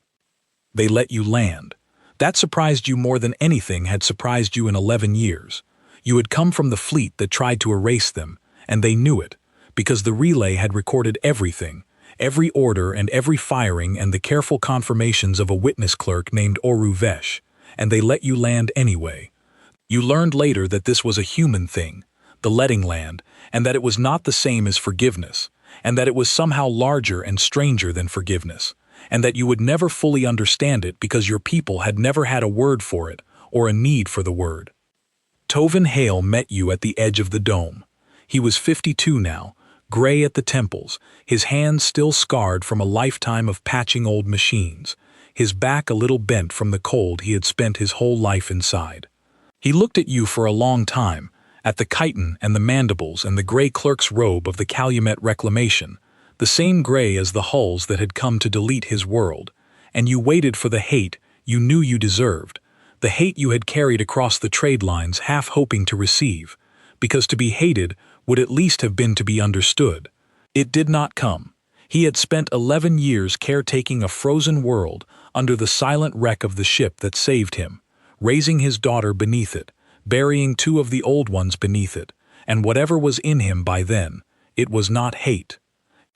They let you land. That surprised you more than anything had surprised you in 11 years. You had come from the fleet that tried to erase them, and they knew it, because the relay had recorded everything, every order and every firing and the careful confirmations of a witness clerk named Oru Vesh, and they let you land anyway. You learned later that this was a human thing, the letting land, and that it was not the same as forgiveness, and that it was somehow larger and stranger than forgiveness, and that you would never fully understand it because your people had never had a word for it or a need for the word. Tovin Hale met you at the edge of the dome. He was 52 now, gray at the temples, his hands still scarred from a lifetime of patching old machines, his back a little bent from the cold he had spent his whole life inside. He looked at you for a long time, at the chitin and the mandibles and the gray clerk's robe of the Calumet reclamation, the same gray as the hulls that had come to delete his world, and you waited for the hate you knew you deserved, the hate you had carried across the trade lines half hoping to receive, because to be hated would at least have been to be understood. It did not come. He had spent 11 years caretaking a frozen world under the silent wreck of the ship that saved him, raising his daughter beneath it, burying 2 of the old ones beneath it, and whatever was in him by then, it was not hate.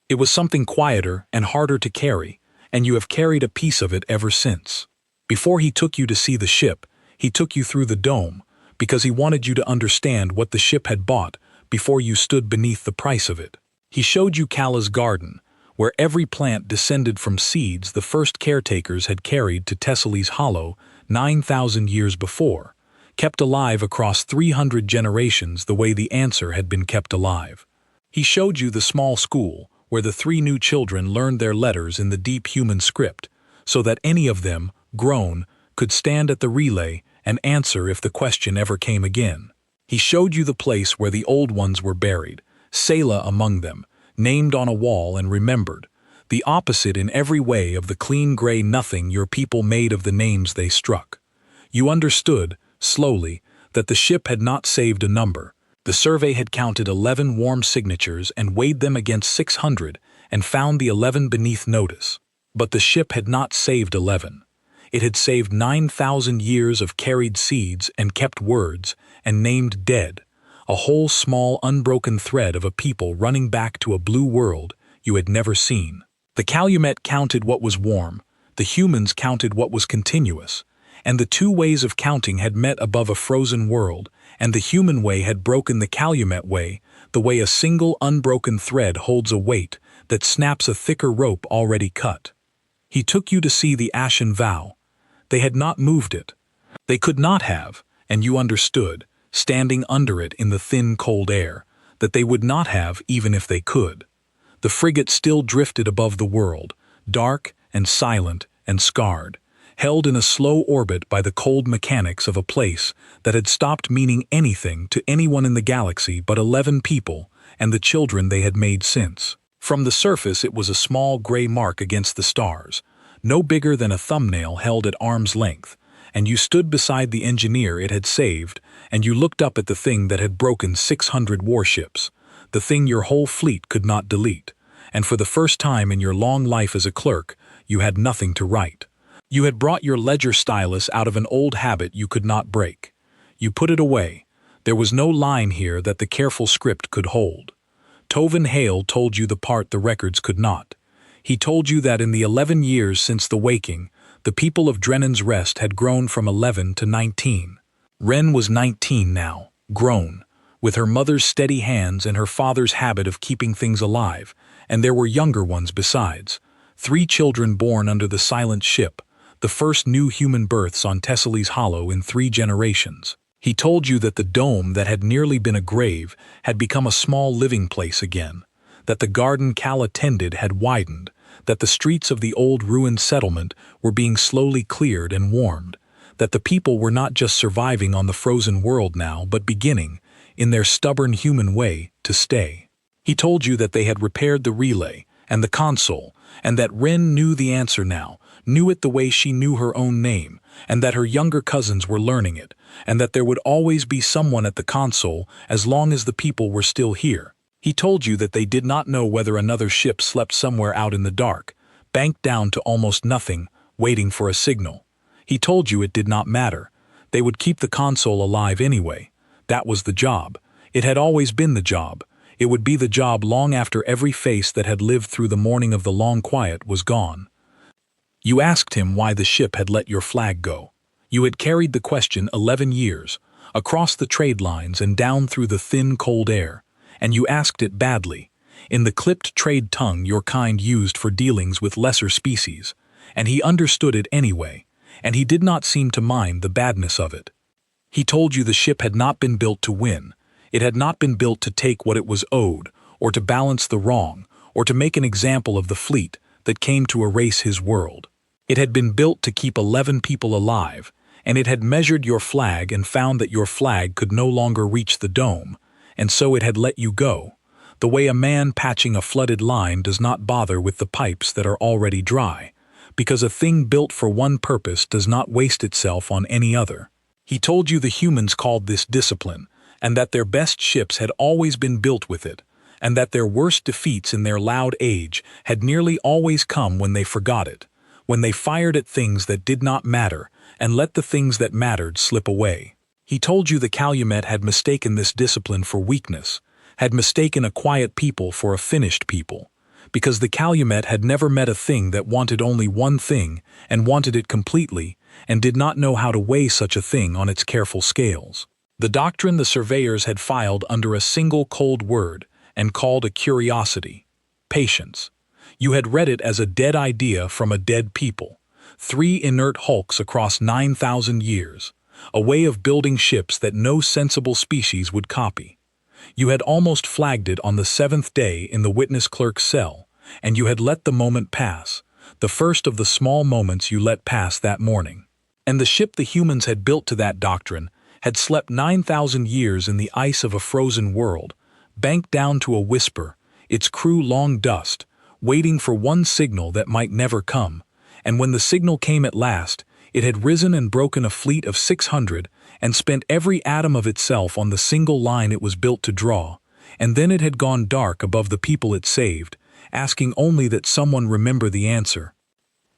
It was something quieter and harder to carry, and you have carried a piece of it ever since. Before he took you to see the ship, he took you through the dome, because he wanted you to understand what the ship had bought before you stood beneath the price of it. He showed you Kala's garden, where every plant descended from seeds the first caretakers had carried to Thessaly's Hollow 9,000 years before, kept alive across 300 generations the way the answer had been kept alive. He showed you the small school, where the 3 new children learned their letters in the deep human script, so that any of them, grown, could stand at the relay and answer if the question ever came again. He showed you the place where the old ones were buried, Selah among them, named on a wall and remembered, The opposite in every way of the clean gray nothing your people made of the names they struck. You understood, slowly, that the ship had not saved a number. The survey had counted 11 warm signatures and weighed them against 600 and found the 11 beneath notice. But the ship had not saved 11. It had saved 9,000 years of carried seeds and kept words and named dead, a whole small unbroken thread of a people running back to a blue world you had never seen. The Calumet counted what was warm, the humans counted what was continuous, and the two ways of counting had met above a frozen world, and the human way had broken the Calumet way, the way a single unbroken thread holds a weight that snaps a thicker rope already cut. He took you to see the ashen vow. They had not moved it. They could not have, and you understood, standing under it in the thin cold air, that they would not have even if they could. The frigate still drifted above the world, dark and silent and scarred, held in a slow orbit by the cold mechanics of a place that had stopped meaning anything to anyone in the galaxy but 11 people and the children they had made since. From the surface it was a small gray mark against the stars, no bigger than a thumbnail held at arm's length, and you stood beside the engineer it had saved, and you looked up at the thing that had broken 600 warships, the thing your whole fleet could not delete, and for the first time in your long life as a clerk, you had nothing to write. You had brought your ledger stylus out of an old habit you could not break. You put it away. There was no line here that the careful script could hold. Tovin Hale told you the part the records could not. He told you that in the 11 years since the waking, the people of Drennan's Rest had grown from 11 to 19. Wren was 19 now, grown, with her mother's steady hands and her father's habit of keeping things alive, and there were younger ones besides. 3 children born under the silent ship, the first new human births on Tessely's Hollow in 3 generations. He told you that the dome that had nearly been a grave had become a small living place again, that the garden Cal attended had widened, that the streets of the old ruined settlement were being slowly cleared and warmed, that the people were not just surviving on the frozen world now but beginning, in their stubborn human way, to stay. He told you that they had repaired the relay and the console, and that Wren knew the answer now, knew it the way she knew her own name, and that her younger cousins were learning it, and that there would always be someone at the console as long as the people were still here. He told you that they did not know whether another ship slept somewhere out in the dark, banked down to almost nothing, waiting for a signal. He told you it did not matter. They would keep the console alive anyway. That was the job. It had always been the job. It would be the job long after every face that had lived through the morning of the long quiet was gone. You asked him why the ship had let your flag go. You had carried the question 11 years, across the trade lines and down through the thin cold air, and you asked it badly, in the clipped trade tongue your kind used for dealings with lesser species, and he understood it anyway, and he did not seem to mind the badness of it. He told you the ship had not been built to win. It had not been built to take what it was owed, or to balance the wrong, or to make an example of the fleet that came to erase his world. It had been built to keep 11 people alive, and it had measured your flag and found that your flag could no longer reach the dome, and so it had let you go, the way a man patching a flooded line does not bother with the pipes that are already dry, because a thing built for one purpose does not waste itself on any other. He told you the humans called this discipline, and that their best ships had always been built with it, and that their worst defeats in their loud age had nearly always come when they forgot it, when they fired at things that did not matter and let the things that mattered slip away. He told you the Calumet had mistaken this discipline for weakness, had mistaken a quiet people for a finished people, because the Calumet had never met a thing that wanted only one thing and wanted it completely and did not know how to weigh such a thing on its careful scales. The doctrine the surveyors had filed under a single cold word and called a curiosity, patience. You had read it as a dead idea from a dead people, 3 inert hulks across 9,000 years, a way of building ships that no sensible species would copy. You had almost flagged it on the 7th day in the witness clerk's cell, and you had let the moment pass, the first of the small moments you let pass that morning. And the ship the humans had built to that doctrine had slept 9,000 years in the ice of a frozen world, banked down to a whisper, its crew long dust, waiting for one signal that might never come, and when the signal came at last, it had risen and broken a fleet of 600 and spent every atom of itself on the single line it was built to draw, and then it had gone dark above the people it saved, asking only that someone remember the answer.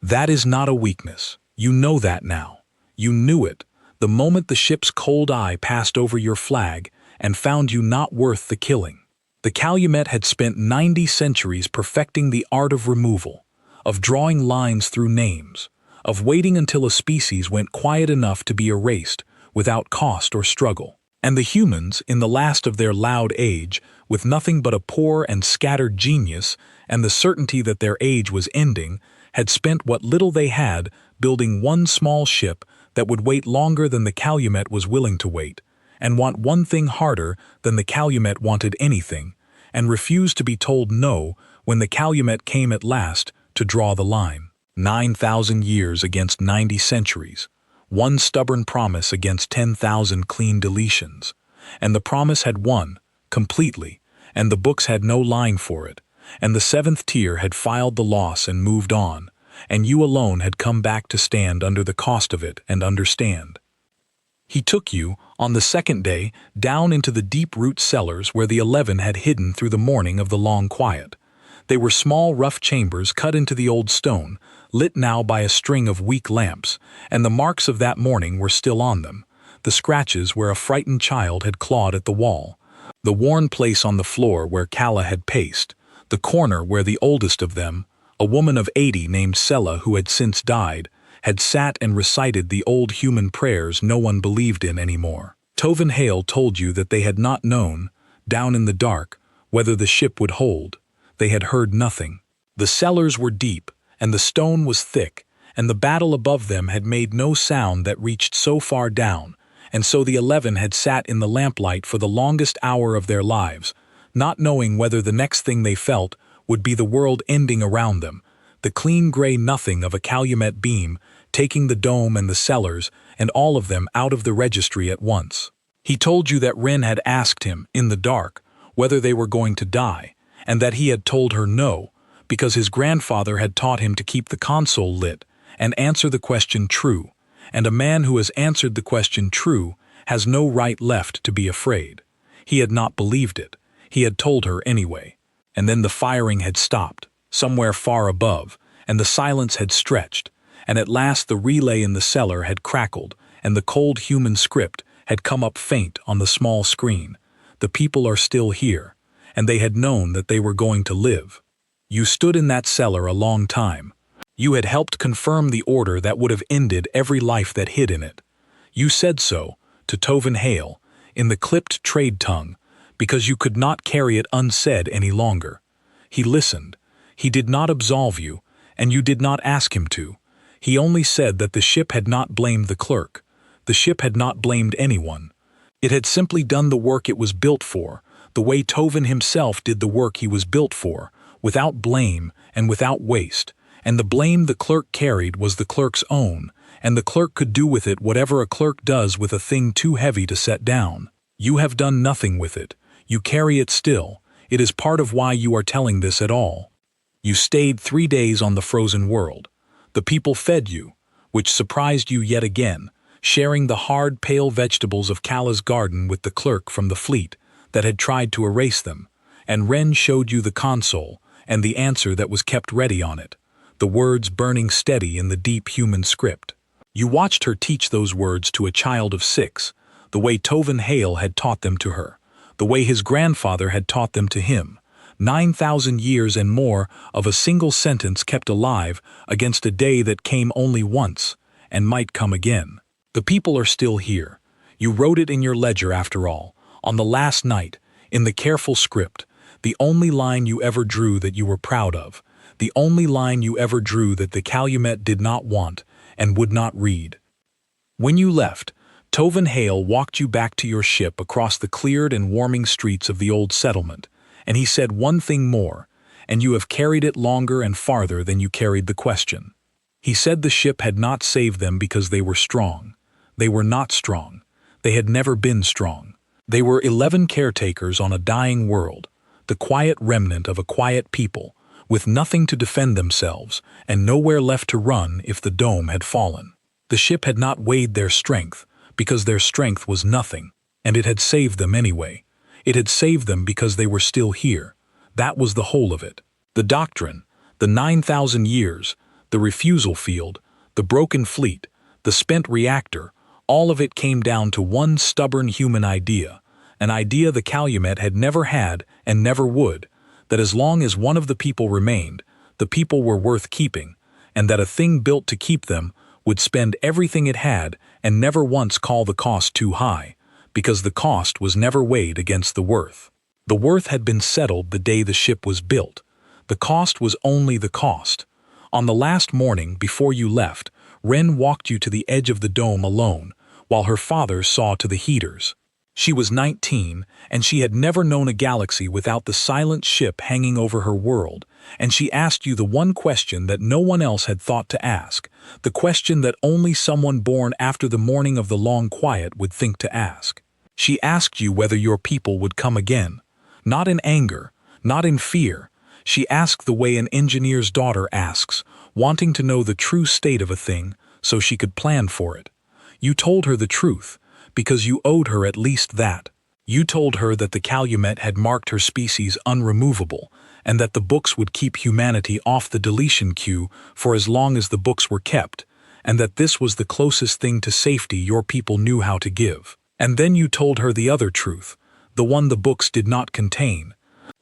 That is not a weakness. You know that now. You knew it the moment the ship's cold eye passed over your flag and found you not worth the killing. The Calumet had spent 90 centuries perfecting the art of removal, of drawing lines through names, of waiting until a species went quiet enough to be erased without cost or struggle. And the humans, in the last of their loud age, with nothing but a poor and scattered genius and the certainty that their age was ending, had spent what little they had building one small ship that would wait longer than the Calumet was willing to wait, and want one thing harder than the Calumet wanted anything, and refused to be told no when the Calumet came at last to draw the line. 9,000 years against 90 centuries, one stubborn promise against 10,000 clean deletions, and the promise had won, completely, and the books had no line for it, and the seventh tier had filed the loss and moved on, and you alone had come back to stand under the cost of it and understand. He took you, on the second day, down into the deep-root cellars where the 11 had hidden through the morning of the long quiet. They were small, rough chambers cut into the old stone, lit now by a string of weak lamps, and the marks of that morning were still on them, the scratches where a frightened child had clawed at the wall, the worn place on the floor where Calla had paced, the corner where the oldest of them, a woman of 80 named Sella who had since died, had sat and recited the old human prayers no one believed in anymore. Tovin Hale told you that they had not known, down in the dark, whether the ship would hold. They had heard nothing. The cellars were deep, and the stone was thick, and the battle above them had made no sound that reached so far down, and so the 11 had sat in the lamplight for the longest hour of their lives, not knowing whether the next thing they felt would be the world ending around them, the clean gray nothing of a Calumet beam taking the dome and the cellars and all of them out of the registry at once. He told you that Wren had asked him, in the dark, whether they were going to die, and that he had told her no, because his grandfather had taught him to keep the console lit and answer the question true, and a man who has answered the question true has no right left to be afraid. He had not believed it. He had told her anyway. And then the firing had stopped, somewhere far above, and the silence had stretched, and at last the relay in the cellar had crackled, and the cold human script had come up faint on the small screen. The people are still here, and they had known that they were going to live. You stood in that cellar a long time. You had helped confirm the order that would have ended every life that hid in it. You said so, to Tovin Hale, in the clipped trade tongue, because you could not carry it unsaid any longer. He listened. He did not absolve you, and you did not ask him to. He only said that the ship had not blamed the clerk. The ship had not blamed anyone. It had simply done the work it was built for, the way Tovin himself did the work he was built for, without blame and without waste, and the blame the clerk carried was the clerk's own, and the clerk could do with it whatever a clerk does with a thing too heavy to set down. You have done nothing with it. You carry it still. It is part of why you are telling this at all. You stayed 3 days on the frozen world. The people fed you, which surprised you yet again, sharing the hard, pale vegetables of Calla's garden with the clerk from the fleet that had tried to erase them, and Wren showed you the console and the answer that was kept ready on it, the words burning steady in the deep human script. You watched her teach those words to a child of 6, the way Tovin Hale had taught them to her, the way his grandfather had taught them to him, 9,000 years and more of a single sentence kept alive against a day that came only once and might come again. The people are still here. You wrote it in your ledger after all, on the last night, in the careful script, the only line you ever drew that you were proud of, the only line you ever drew that the Calumet did not want and would not read. When you left, Tovin Hale walked you back to your ship across the cleared and warming streets of the old settlement, and he said one thing more, and you have carried it longer and farther than you carried the question. He said the ship had not saved them because they were strong. They were not strong. They had never been strong. They were 11 caretakers on a dying world, the quiet remnant of a quiet people, with nothing to defend themselves and nowhere left to run if the dome had fallen. The ship had not weighed their strength, because their strength was nothing, and it had saved them anyway. It had saved them because they were still here. That was the whole of it. The doctrine, the 9,000 years, the refusal field, the broken fleet, the spent reactor, all of it came down to one stubborn human idea, an idea the Calumet had never had and never would, that as long as one of the people remained, the people were worth keeping, and that a thing built to keep them would spend everything it had and never once call the cost too high, because the cost was never weighed against the worth. The worth had been settled the day the ship was built. The cost was only the cost. On the last morning before you left, Wren walked you to the edge of the dome alone, while her father saw to the heaters. She was 19, and she had never known a galaxy without the silent ship hanging over her world, and she asked you the one question that no one else had thought to ask, the question that only someone born after the morning of the long quiet would think to ask. She asked you whether your people would come again. Not in anger, not in fear. She asked the way an engineer's daughter asks, wanting to know the true state of a thing so she could plan for it. You told her the truth, because you owed her at least that. You told her that the Calumet had marked her species unremovable, and that the books would keep humanity off the deletion queue for as long as the books were kept, and that this was the closest thing to safety your people knew how to give. And then you told her the other truth, the one the books did not contain.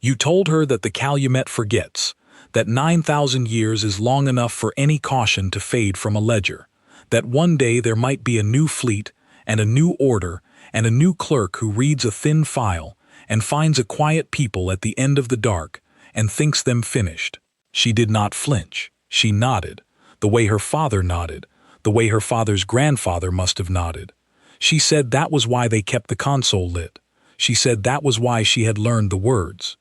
You told her that the Calumet forgets, that 9,000 years is long enough for any caution to fade from a ledger, that one day there might be a new fleet and a new order and a new clerk who reads a thin file and finds a quiet people at the end of the dark and thinks them finished. She did not flinch. She nodded, the way her father nodded, the way her father's grandfather must have nodded. She said that was why they kept the console lit. She said that was why she had learned the words.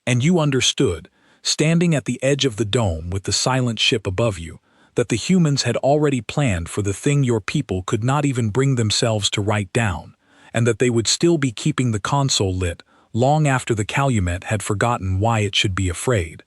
And you understood, standing at the edge of the dome with the silent ship above you, that the humans had already planned for the thing your people could not even bring themselves to write down, and that they would still be keeping the console lit long after the Calumet had forgotten why it should be afraid.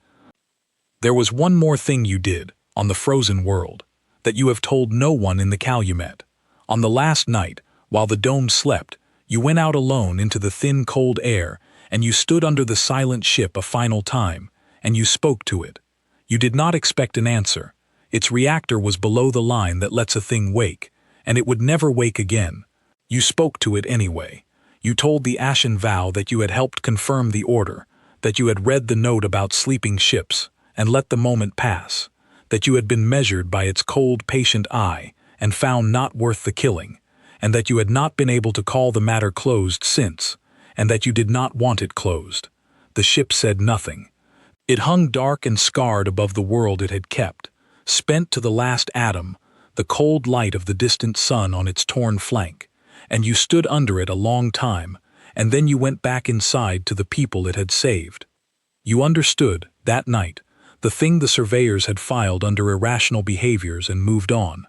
There was one more thing you did, on the frozen world, that you have told no one in the Calumet. On the last night, while the dome slept, you went out alone into the thin cold air, and you stood under the silent ship a final time, and you spoke to it. You did not expect an answer. Its reactor was below the line that lets a thing wake, and it would never wake again. You spoke to it anyway. You told the ashen vow that you had helped confirm the order, that you had read the note about sleeping ships, and let the moment pass, that you had been measured by its cold, patient eye, and found not worth the killing, and that you had not been able to call the matter closed since, and that you did not want it closed. The ship said nothing. It hung dark and scarred above the world it had kept, spent to the last atom, the cold light of the distant sun on its torn flank, and you stood under it a long time, and then you went back inside to the people it had saved. You understood, that night, the thing the surveyors had filed under irrational behaviors and moved on.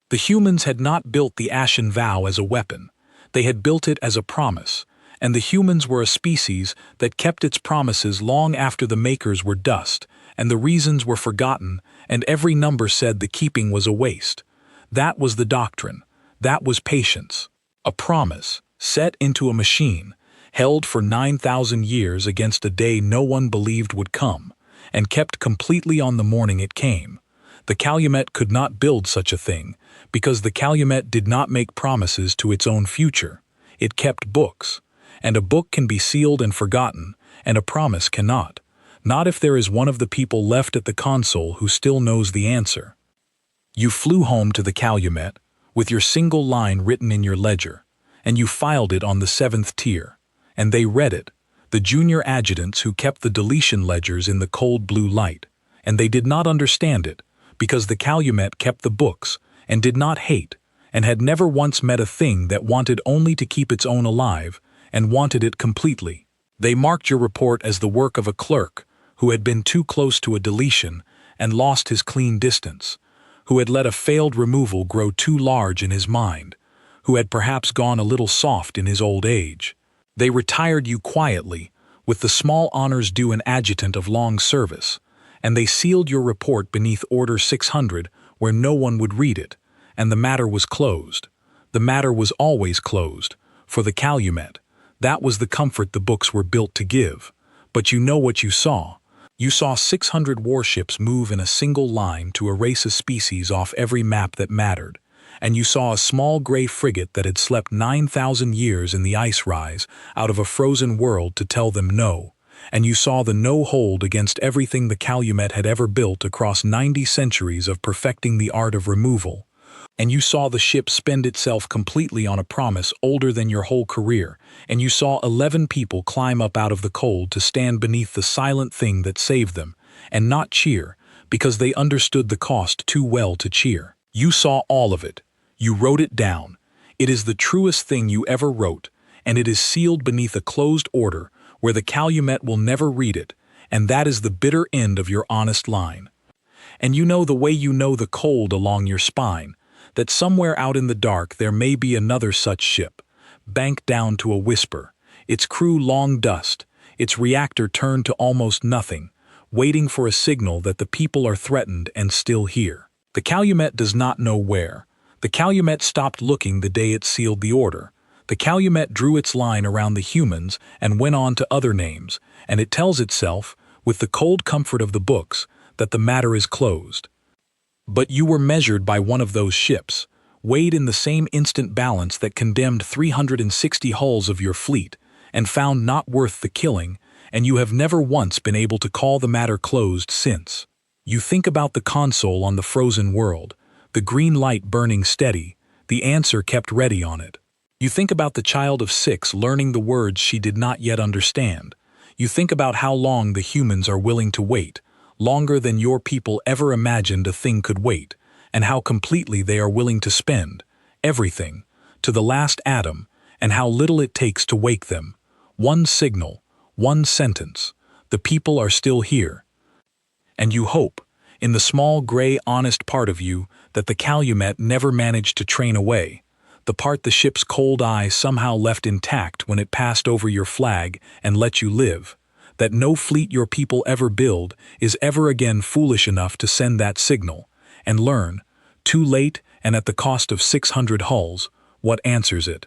The humans had not built the ashen vow as a weapon. They had built it as a promise, and the humans were a species that kept its promises long after the makers were dust, and the reasons were forgotten, and every number said the keeping was a waste. That was the doctrine. That was patience. A promise, set into a machine, held for 9,000 years against a day no one believed would come, and kept completely on the morning it came. The Calumet could not build such a thing, because the Calumet did not make promises to its own future. It kept books, and a book can be sealed and forgotten, and a promise cannot. Not if there is one of the people left at the console who still knows the answer. You flew home to the Calumet, with your single line written in your ledger, and you filed it on the 7th tier, and they read it, the junior adjutants who kept the deletion ledgers in the cold blue light, and they did not understand it, because the Calumet kept the books, and did not hate, and had never once met a thing that wanted only to keep its own alive, and wanted it completely. They marked your report as the work of a clerk who had been too close to a deletion and lost his clean distance, who had let a failed removal grow too large in his mind, who had perhaps gone a little soft in his old age. They retired you quietly, with the small honors due an adjutant of long service, and they sealed your report beneath Order 600 where no one would read it, and the matter was closed. The matter was always closed, for the Calumet. That was the comfort the books were built to give. But you know what you saw. You saw 600 warships move in a single line to erase a species off every map that mattered, and you saw a small gray frigate that had slept 9,000 years in the ice rise out of a frozen world to tell them no, and you saw the no hold against everything the Calumet had ever built across 90 centuries of perfecting the art of removal. And you saw the ship spend itself completely on a promise older than your whole career, and you saw 11 people climb up out of the cold to stand beneath the silent thing that saved them, and not cheer, because they understood the cost too well to cheer. You saw all of it. You wrote it down. It is the truest thing you ever wrote, and it is sealed beneath a closed order where the Calumet will never read it, and that is the bitter end of your honest line. And you know the way you know the cold along your spine, that somewhere out in the dark there may be another such ship, banked down to a whisper, its crew long dust, its reactor turned to almost nothing, waiting for a signal that the people are threatened and still here. The Calumet does not know where. The Calumet stopped looking the day it sealed the order. The Calumet drew its line around the humans and went on to other names, and it tells itself, with the cold comfort of the books, that the matter is closed. But you were measured by one of those ships, weighed in the same instant balance that condemned 360 hulls of your fleet, and found not worth the killing, and you have never once been able to call the matter closed since. You think about the console on the frozen world, the green light burning steady, the answer kept ready on it. You think about the child of 6 learning the words she did not yet understand. You think about how long the humans are willing to wait, longer than your people ever imagined a thing could wait, and how completely they are willing to spend, everything, to the last atom, and how little it takes to wake them. One signal, one sentence, the people are still here. And you hope, in the small gray honest part of you, that the Calumet never managed to train away, the part the ship's cold eye somehow left intact when it passed over your flag and let you live, that no fleet your people ever build is ever again foolish enough to send that signal, and learn, too late and at the cost of 600 hulls, what answers it.